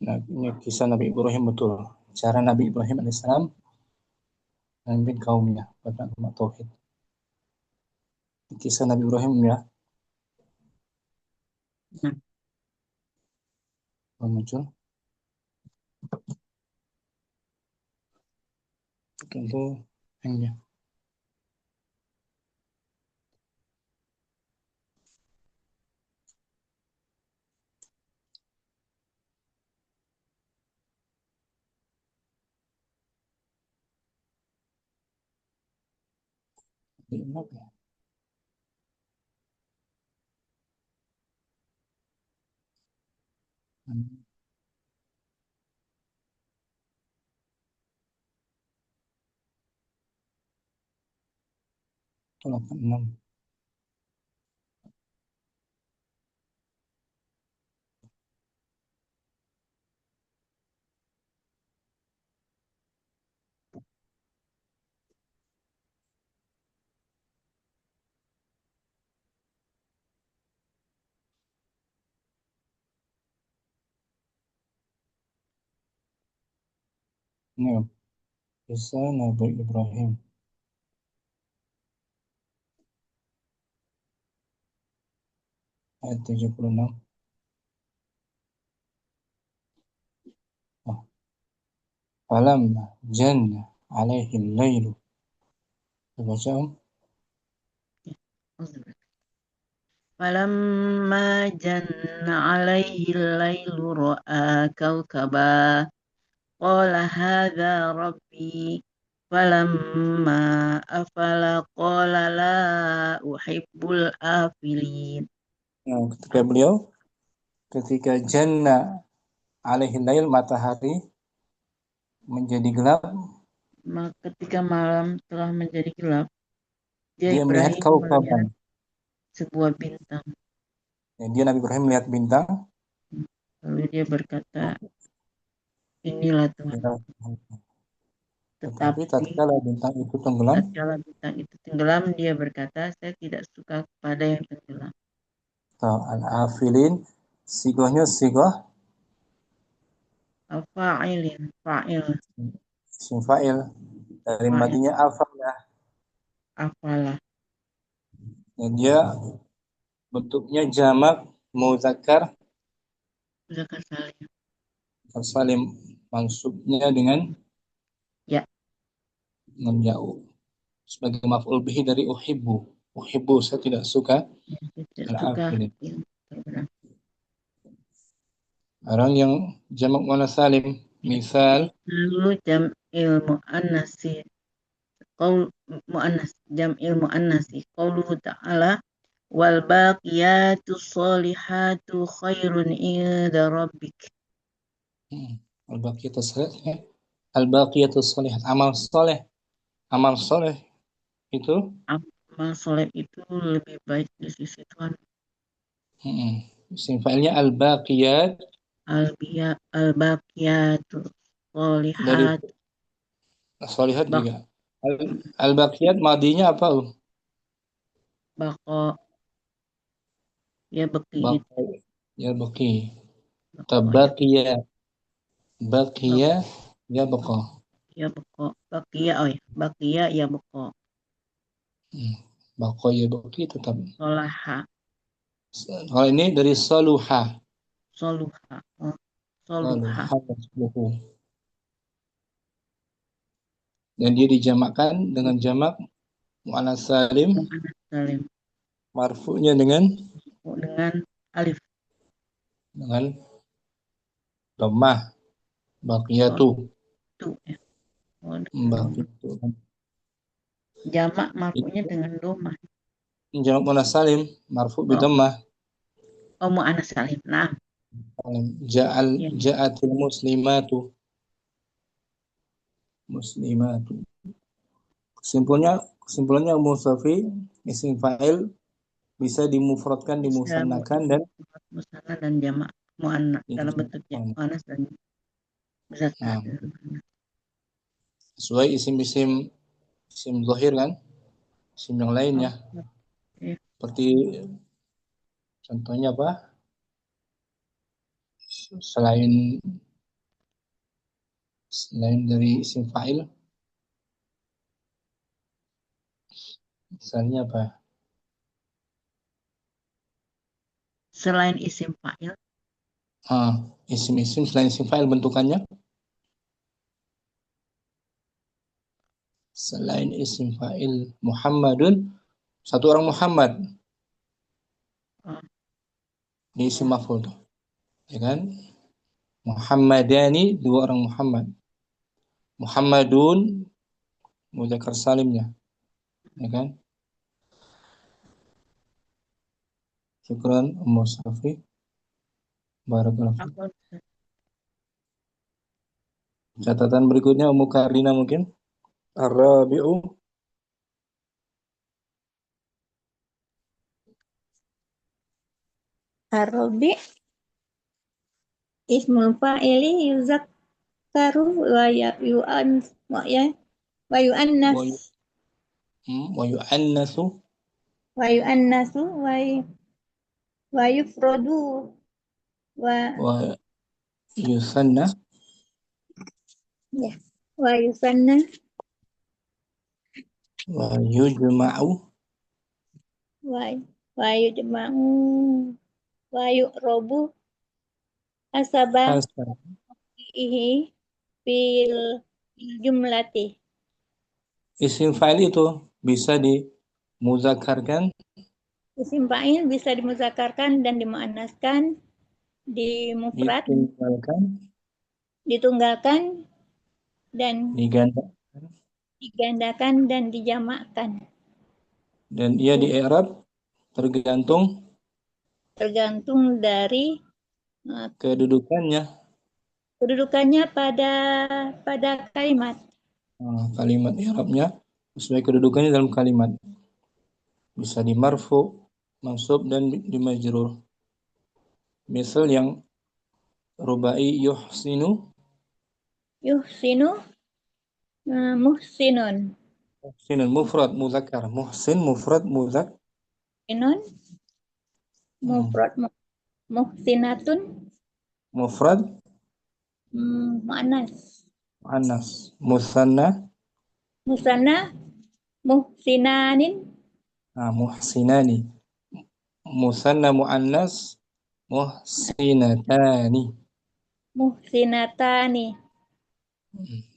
Nah, ini kisah Nabi Ibrahim betul. Cara Nabi Ibrahim alaihissalam memimpin kaumnya pada agama tauhid. Kisah Nabi Ibrahim ya. Muncul. Tentu hanya. Tolak 6. Ini kisah Nabi Ibrahim. Ayat 76. Falam janna alaihi lailu. Baca Falamma janna alaihi al-lailu ra'a kawkaba qala hadha rabbi falamma afala qala la uhibbul afilin. Nah, ketika janna alaihi lail, matahari menjadi gelap, Ketika malam telah menjadi gelap, dia melihat Ibrahim kaukaban. melihat sebuah bintang. Dia Nabi Ibrahim melihat bintang. Lalu dia berkata, inilah Tuhan. Tetapi Tetapi tatkala bintang itu tenggelam, tatkala bintang itu tenggelam, dia berkata, saya tidak suka kepada yang tenggelam. al-afilin, sigohnya sigoh Al-fa'ilin, fa'il, isim fa'il dari fa'il, madinya afala. afalah. Dan dia bentuknya jamak muzakkar Zakar salim. salim, maksudnya dengan Ya. menjauh sebagai maf'ul bihi dari uhibbu. Uhibbu, saya tidak suka. Saya tidak suka Al-afilin, yang terberat. orang yang jamak muannas salim. Misal Lalu jam'il mu'annasi, qaul mu'annas, jam'il mu'annasi, qauluhu ta'ala, wal baqiyatus solihatu khairun inda rabbik. al-baqiyatus salih, al-baqiyatus salihat, amal soleh itu Amal soleh itu lebih baik di sisi Tuhan. isim fa'ilnya al-baqiyat, Al-baqiyatu dari sholihat solihat bak juga. Al-baqiyat madinya apa? bako ya bekiit Baqi, ya baqi. bako ya Tabaqiya, bak baqiya, ya baqa. ya bako bakia ya bakia ya bako Baqa ya baqi tetap. solaha Kalau ini dari saluha. soluha soluha Saluha yasluhu. Dan dia dijamakkan dengan jamak muannas salim, mu'annas salim marfu'nya dengan alif dhammah, baqiyatu. itu ya dengan Baqiyatu. jamak marfu'nya dengan domah. Jamak muannas salim, marfu' bi dhammah. Oh, mu'annas salim. Nah, ya. Ja'atil muslimatu. Muslimatu. Kesimpulannya Musafi isim fa'il bisa dimufradkan, Bisa dimusannakan dan musanna dan jamak mu'annas dalam bentuknya mu'annas dan muzakkar. sesuai isim zahir kan, isim yang lainnya. Iya. Seperti contohnya apa? Selain dari isim fa'il, misalnya apa? Selain isim fa'il, Isim-isim selain isim fa'il bentukannya. Selain isim fa'il Muhammadun, satu orang Muhammad. Ini isim maf'ul, ya kan? Muhammadani, dua orang Muhammad. Muhammadun, mudzakkar salimnya, ya kan? Syukran Ummu Safi. Barakallahu fiik. Catatan berikutnya Ummu Karina mungkin. Ar-rabi'u Ar-rabi ismul fa'ili yuzakkaru wa yu'annas wa yu'annasu wa yu'annasu wa yufradu wa yusanna wa yusanna wa yujma'u wa yujma'u wa yu'robu asaba ihi fil jumlati. Isim fa'il itu bisa dimudzakarkan, Isim fa'il bisa dimuzakarkan dan dimuannaskan, dimufrad, ditunggalkan, dan digandakan dan dijamakkan. Dan ia di i'rab tergantung dari kedudukannya pada kalimat. Kalimat i'rabnya sesuai kedudukannya dalam kalimat. Bisa di marfu, mansub dan di majrur. Misal yang rubai yuhsinu Muhsinun mufrad muzakkar, muhsin mufrad muzakkar, mufrad muhsinatun mufrad muannas, musanna muhsinanin, muhsinani, musanna muannas muhsinatani,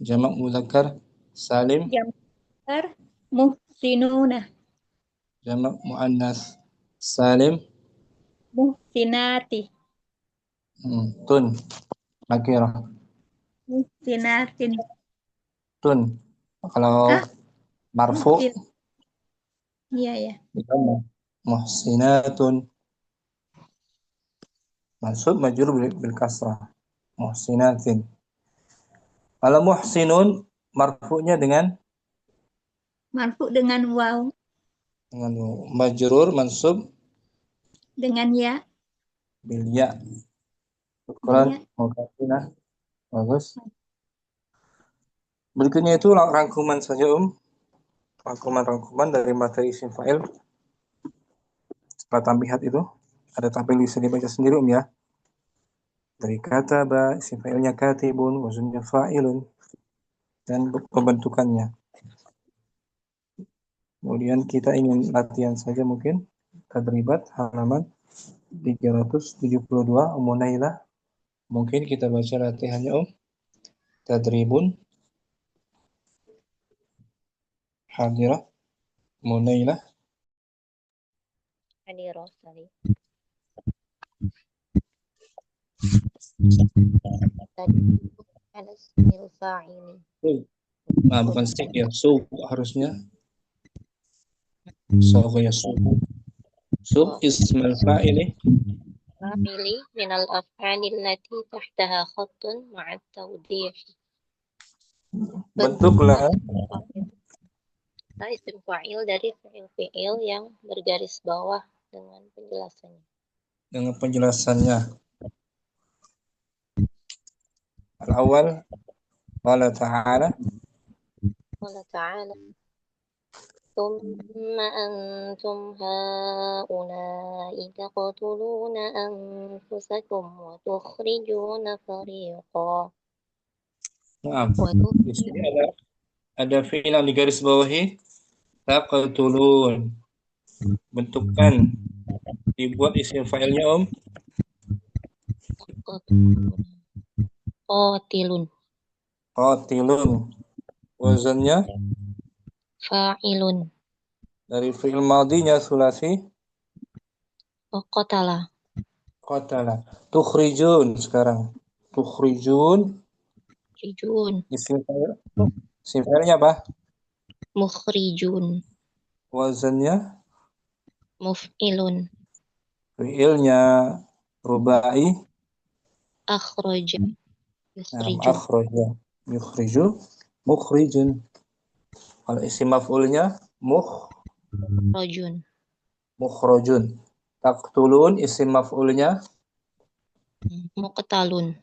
jamak muzakkar salim, jamak muhsinuna, jamak muannas salim muhsinati, tun nakirah muhsinatin. Kalau marfu Iya. muhsinatun, mansub majrur bil kasrah, muhsinatin. Kalau muhsinun marfu'nya dengan waw, dengan majrur mansub dengan ya, bil ya. Syukran, bagus. Berikutnya itu rangkuman saja rangkuman dari materi isim fa'il. Setelah tambihat itu ada tabel bisa dibaca sendiri ya. Dari kataba, isim fa'ilnya katibun, wazannya fa'ilun, dan pembentukannya. Kemudian kita ingin latihan saja mungkin tadribat halaman 372 Nailah. Mungkin kita baca latihannya Tadribun hadirah Nailah. hadirah sorry. Bukan stik ya, harusnya. Sawfa yasuq. Sub ismal fa'ili fa'ili minal af'ali allati tahtaha khattun ma'at tawdih. Bentuklah Isim fa'il dari fi'il yang bergaris bawah dengan penjelasannya. dengan penjelasannya. Al-awwal qala ta'ala Allah Ta'ala ثم أنتم هؤلاء تقتلون أنفسكم وتخرجون فريقا Nah, di sini ada fi'il yang digaris bawahi taqtulun. Bentukan dibuat isim fa'ilnya qatilun qatilun. Wazannya fa'ilun dari fi'il madinya sulasi qatala qatala. Tukhrijun sekarang. Tukhrijun rijun isim fa'il. Isim fa'ilnya apa? mukhrijun Wazannya muf'ilun fi'ilnya rubai. akhraja Nah, yukhriju akhraja yukhriju mukhrijun. Kalau isim maf'ulnya rajun mukhrajun. Taqtulun isim maf'ulnya muqtalun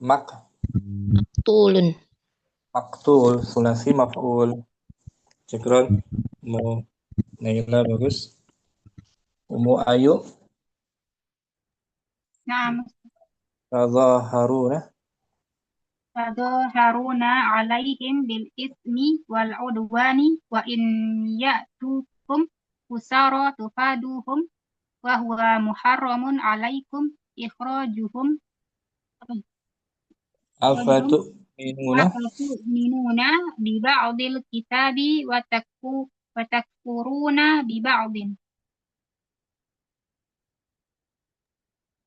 mak tulun maktul sulasi maf'ul. Cikron mau Naila bagus. Umu Ayu نعم tazaharuna تظاهرون عليهم بالإثم والعدوان وإن يأتوكم أسارى تفادوهم وهو محرم عليكم إخراجهم afatu minuna أفتؤمنون ببعض الكتاب وتكفرون ببعض.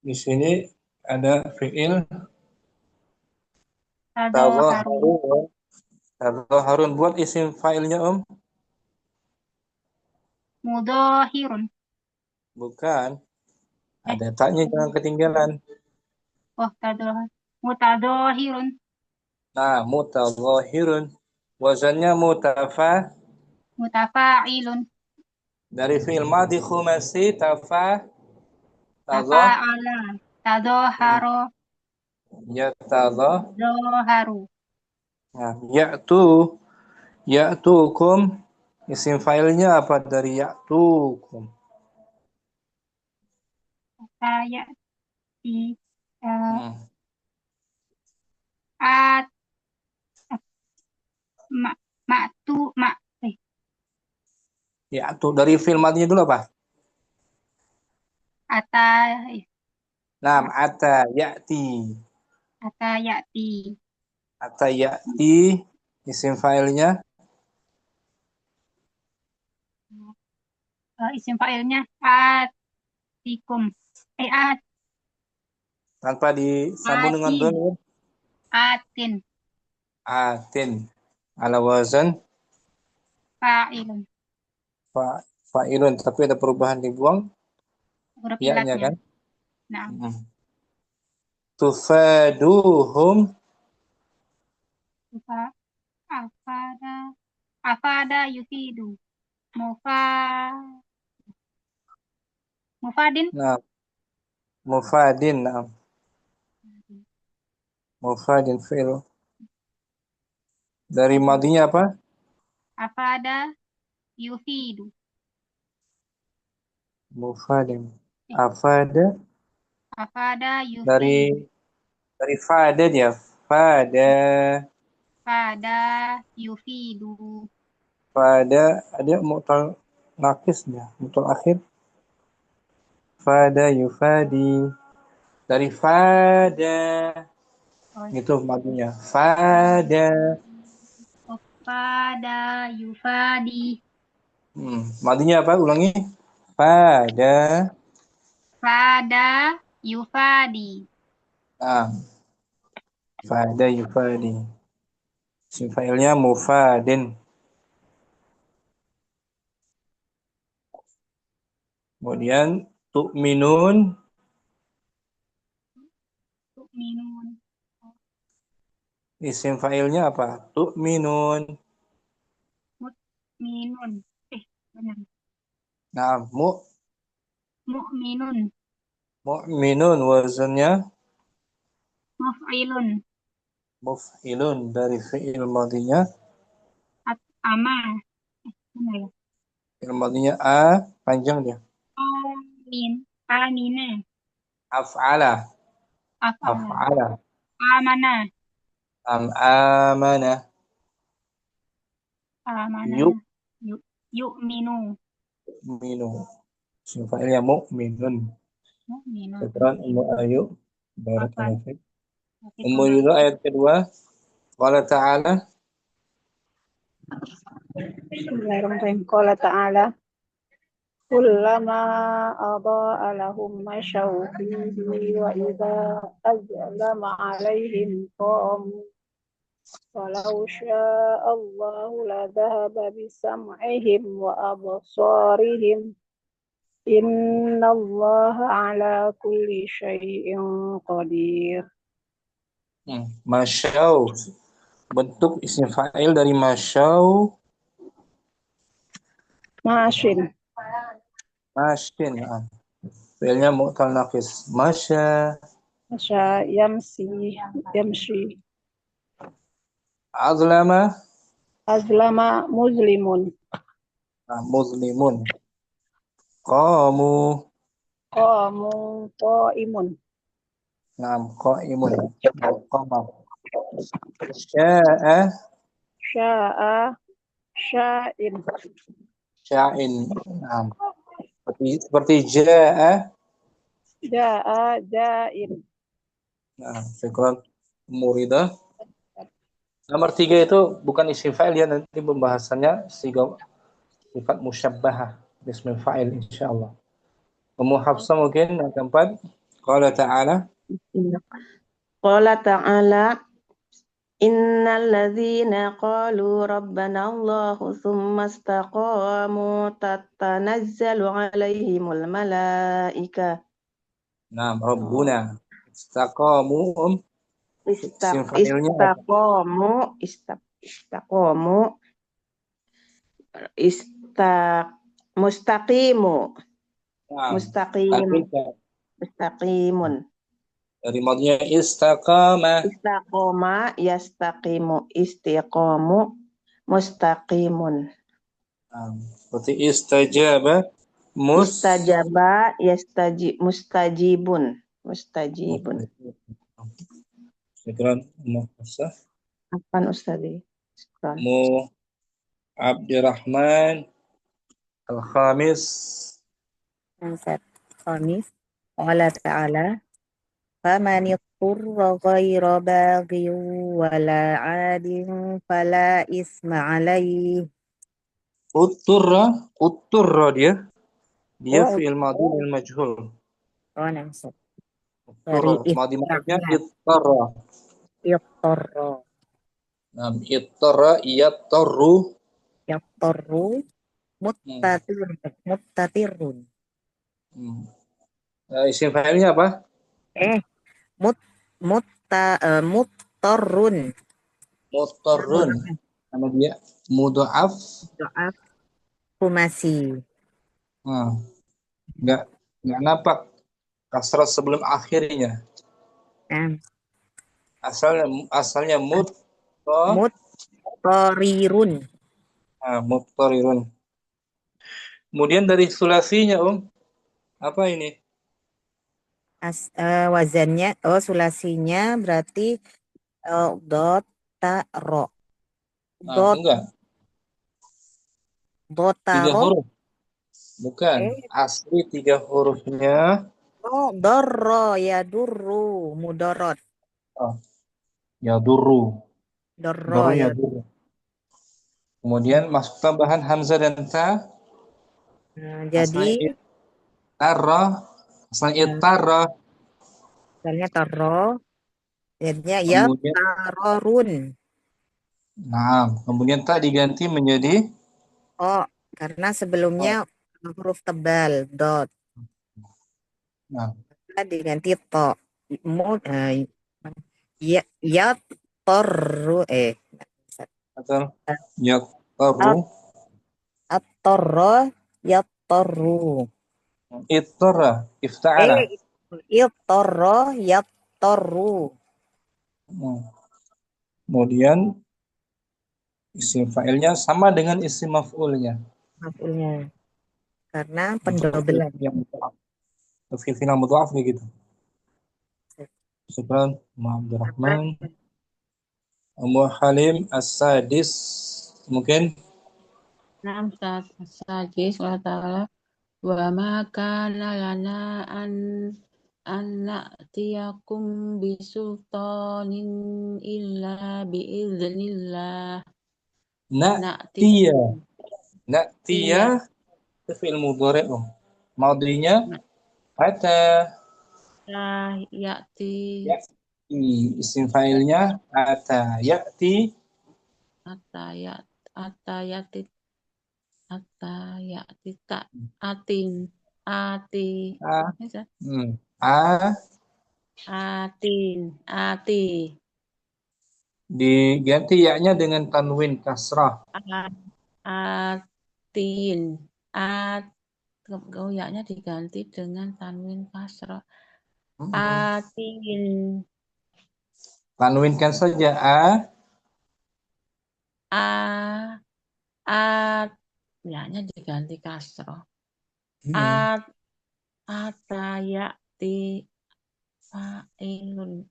di sini ada fi'il تظاهرون tazaharun buat isim fa'ilnya مظاهر bukan ada taknya jangan ketinggalan. متظاهر Nah, mutazahirun wazannya متفاعل dari fi'il madhi khumasi tazah تفاعل تظاهر yatazah. ظاهر Nah, ya'tukum isim fa'ilnya apa dari ya'tukum? يأتي Hmm. آت مأتو Ya'tu dari fi'il madhinya dulu apa? أتى Nah, ata ya'ti. أتى يأتي Ata ya'ti isim fa'ilnya isim fa'ilnya atikum at tanpa disambung dengan atin dhamir atin atin ala wazan fa'ilun fa'ilun tapi ada perubahan dibuang huruf ya-nya ilatnya. kan. Nah, Tufaduhum afada afada yufidu mufadin nah mufadin nah mufadin fi'il dari madinya apa? afada yufidu Mufadin afada afada dari yufidu fada dia fada fada yufidu fada ada mutal nakisnya mutal akhir fada yufadi dari fada gitu madinya fada fada yufadi madinya apa ulangi fada fada yufadi nah fada yufadi isim fa'ilnya mufadin. Kemudian tu'minun, tu'minun, isim fa'ilnya apa? Tu'minun. mutminun. Benar. Nah, Mu'minun, mu'minun wazannya muf'ilun, muf'ilun dari fi'il madinya. at'ama. Benar ya? Fi'il madinya panjang dia. Amina, Af'ala. af'ala, Af'ala. amana, Amana. amana, yu'minu, Yu'minu. Isim fa'ilnya mu'minun. mu'minu. Syukran Ummu Ayu. Afwan. Barakallahu fiik. Ummu Yudha ayat kedua. Qala ta'ala. Bismillahirrahmanirrahim. Qala ta'ala kullama adaa lahum masyaw fihi wa idza azlama alaihim qamu walau syaa Allahu la dhahaba bisam'ihim wa absarihim innallaha ala kulli syai'in qadir. Masyaw. Bentuk isim fa'il dari masyaw. Masyin. Masyin. Fi'ilnya mu'tal naqis. Masya. Masya yamshi. Azlama. Azlama muslimun. Muslimun. Qamu. Qaimun. Qaimun. Qamar. Sya'a. Sya'in. Sya'in. Seperti ja'a. Ja'in. Syukran Muridah. Nomor 3 itu bukan isim fa'il ya, nanti pembahasannya sifat musyabbahah ismil fa'il insyaallah. Ummu Hafsah mungkin yang keempat. Qala ta'ala. Qala ta'ala innal ladzina qalu rabbana Allahu tsumma istaqamu tatanazzalu alaihimul malaika. Rabbuna. Istaqamu. Isim fa'ilnya Istaqamu mustaqimu mustaqimun dari modnya istaqama. istaqama yastaqimu istiqamu mustaqimun Seperti istajaba istajaba mustajibun. Syukran Ummu Hafsah. Apaan Ustadi? Ummu Abdurrahman Al-Khamis. Khamis. Allah Ta'ala faman yadhurra ghayra baghin wala 'adin fala isma 'alaihi. Utturra dia fi'il madhi lil majhul. Namsab. Utturra madhi madhinya ittarra. Ittarra yattarru. Muttatirun. Isim fa'ilnya apa? Muttarrun. Nama dia mudha'af. Humasi. Enggak nampak kasrah sebelum akhirnya. Asalnya Muttarirun. Muttarirun. Kemudian dari sulasinya, apa ini? Wazannya, sulasinya berarti dot ta ro. Enggak. 3 huruf. Bukan. Asli 3 hurufnya. Dorro ya durru mudorot. Ya durru. Dorro ya durru. Kemudian masuk tambahan hamzah dan ta. Jadi asalnya tarro. Jadinya ya tarorun. Kemudian ta diganti menjadi karena sebelumnya huruf tebal dot. Nah, diganti to. Ya, ya torru betul. Yaqtaru. attorro ya torru. Ittara. Ifta'ala. Itorro ya torru. Kemudian isim fa'ilnya sama dengan isim maf'ulnya. Maf'ulnya. Karena Untuk pendobelan. yang mudha'af. Final mudha'af kayak gitu. Syukran, Abdurrahman. Ummu Halim As-Sadis. Mungkin Naam Sajis wa ta'ala wa ma kana lana an na'tiyakum bisultanin illa biiznillah. na'tiya. Na'tiya itu fi'il mudhari'. Madinya ata. Ya'ti Ya'ti. Isim fa'ilnya ata. Ya'ti. atayati tak atin ati A. bisa A. ati Diganti ya-nya dengan tanwin kasrah. atin goyaknya diganti dengan tanwin kasrah. Atin Tanwinkan saja ya-nya diganti kasrah. Hmm. Atayati fa'ilun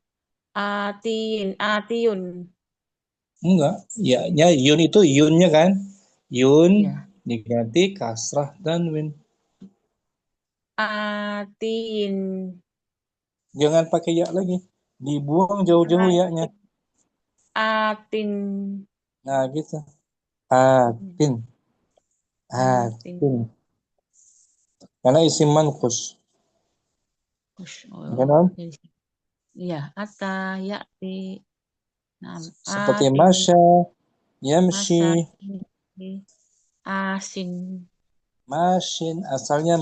atiun Enggak, ya-nya yun itu yunnya kan? Yun ya. diganti kasrah tanwin. Atin Jangan pakai ya lagi. Dibuang jauh-jauh ya-nya. atin Nah, gitu. Atin. Karena isim manqus. Kan, Om? Iya, ya'ti. Nah, Seperti masya, yamshi, asin, mashin. Asalnya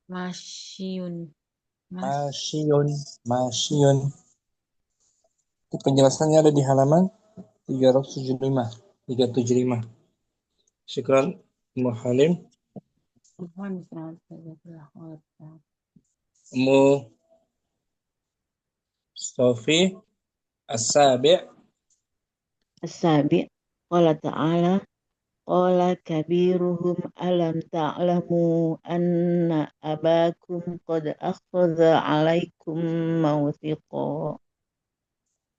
masyun, masyun. Itu penjelasannya ada di halaman 375. Syukran, Ummu Halim. Ummu Sofi As-Sabi'. As-Sabi' qala ta'ala qala kabiruhum alam ta'lamu anna abakum qad akhadha 'alaikum mawthiqa.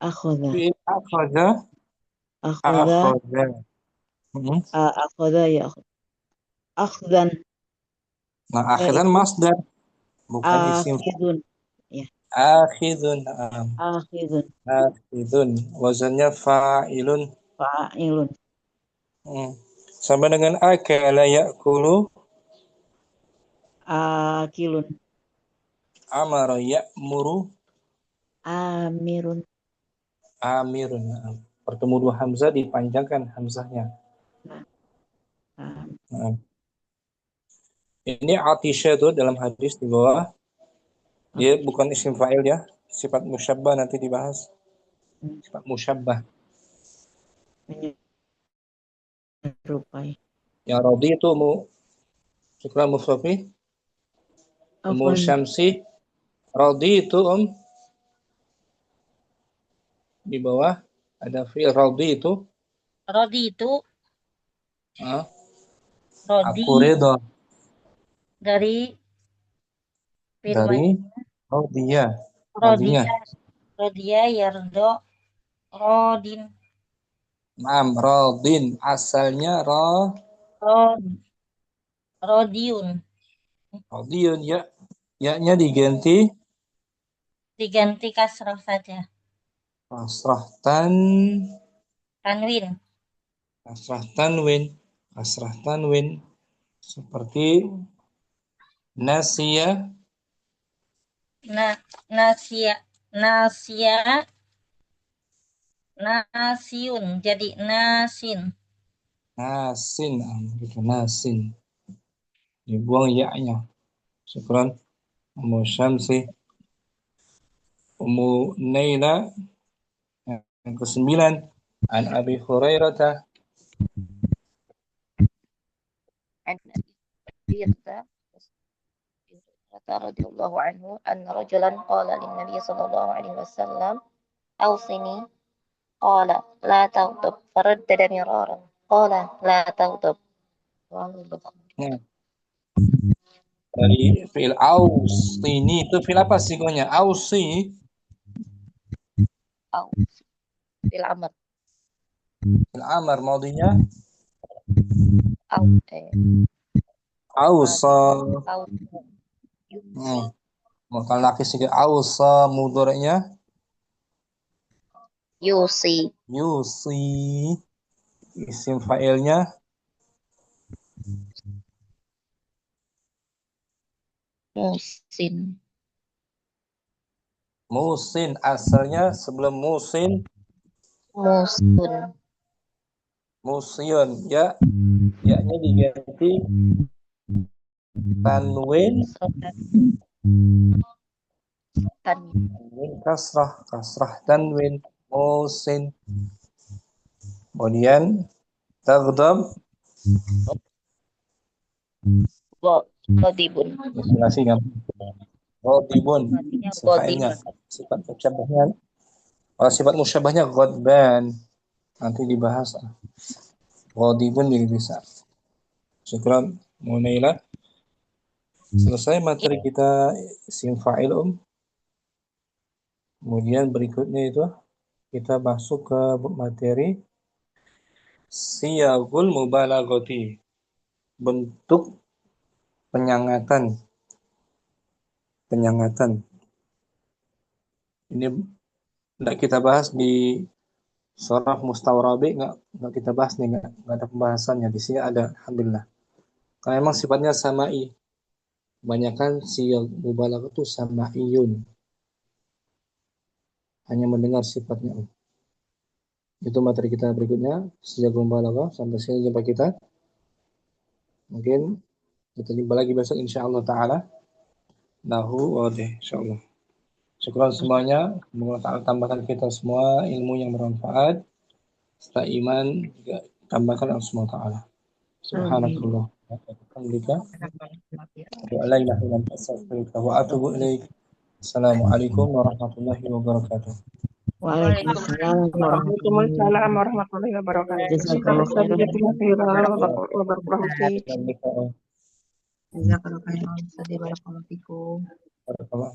Akhadha Akhadha. akhadha ya akhdan Nah, akhidan masdar, bukan isim. akhidun ya Akhidun. akhidun Wazannya fa'ilun. fa'ilun Sama dengan akala ya'kulu. akilun Amara ya'muru. amirun Amirun. Bertemu dua hamzah, dipanjangkan hamzahnya. Ini Atisha itu dalam hadis di bawah. Dia bukan isim fa'il ya. Sifat musyabbah nanti dibahas. Sifat musyabbah. menyerupai. Yang Rodi itu Syukran Mustafi. Ummu Syamsi. Rodi itu di bawah ada fi'il Rodi itu. Rodi itu Rodi Aku ridha. dari Rodiya. Rodiya yardo Rodin Naam, Rodin. Asalnya Rodiun Rodiun ya. Ya-nya diganti kasrah saja. kasrah tanwin. Seperti nasiya. Nasiun jadi nasin. Nasin. Dibuang ya-nya. Syukran. Ummu Syamsi, Ummu Naila. Yang ke-9, an Abi Hurairah عن أبي هريرة رضي الله عنه أن رجلا قال للنبي صلى الله عليه وسلم أوصني قال لا تغضب فردد مرارا قال لا تغضب رواه البخاري. Dari fi'il ausini itu fi'il apa sigonya? Ausi. أو في الأمر Fi'il amar maudinya أو ausa. أو Kalau laki sikit ausa, mudhari'nya يوصي yusi. Isim fa'ilnya musin musin. Asalnya sebelum musin musun musyun. Ya, ya-nya diganti tanwin kasrah tanwin musin. Kemudian taghdab godibun isolasi ghadibun. artinya Sifatnya sifat musyabahnya. Kalau sifat musyabahnya ghadban, nanti dibahas. Ghadibun juga bisa. Syukran Munaila. Selesai materi kita isim fa'il Kemudian berikutnya itu kita masuk ke materi siyagul mubalaghati, bentuk penyangatan. Ini tidak kita bahas di surah Mustawrabi, nggak kita bahas nih, nggak ada pembahasannya. Di sini ada, alhamdulillah. Karena memang sifatnya sama'i. Kebanyakan siyag mubalaghah itu sama'iyun. Hanya mendengar sifatnya. Itu materi kita berikutnya, siyag mubalaghah. Sampai sini jumpa kita. Mungkin kita jumpa lagi besok insyaallah ta'ala. Nahu wadih insyaallah. Syukur semuanya. Semoga ta'ala tambahkan kita semua ilmu yang bermanfaat. Serta iman juga tambahkan Allah semua ta'ala. Subhanakallah. Alhamdulillah. Wa la ilaha illa anta astaghfiruka wa atubu ilaik. Assalamualaikum warahmatullahi wabarakatuh. Waalaikumsalam Waalaikumsalam warahmatullahi wabarakatuh. Jazakallahu khairan. Wabarakatuh. Jazakallahu khairan. Barakallahu fikum. Barakallah.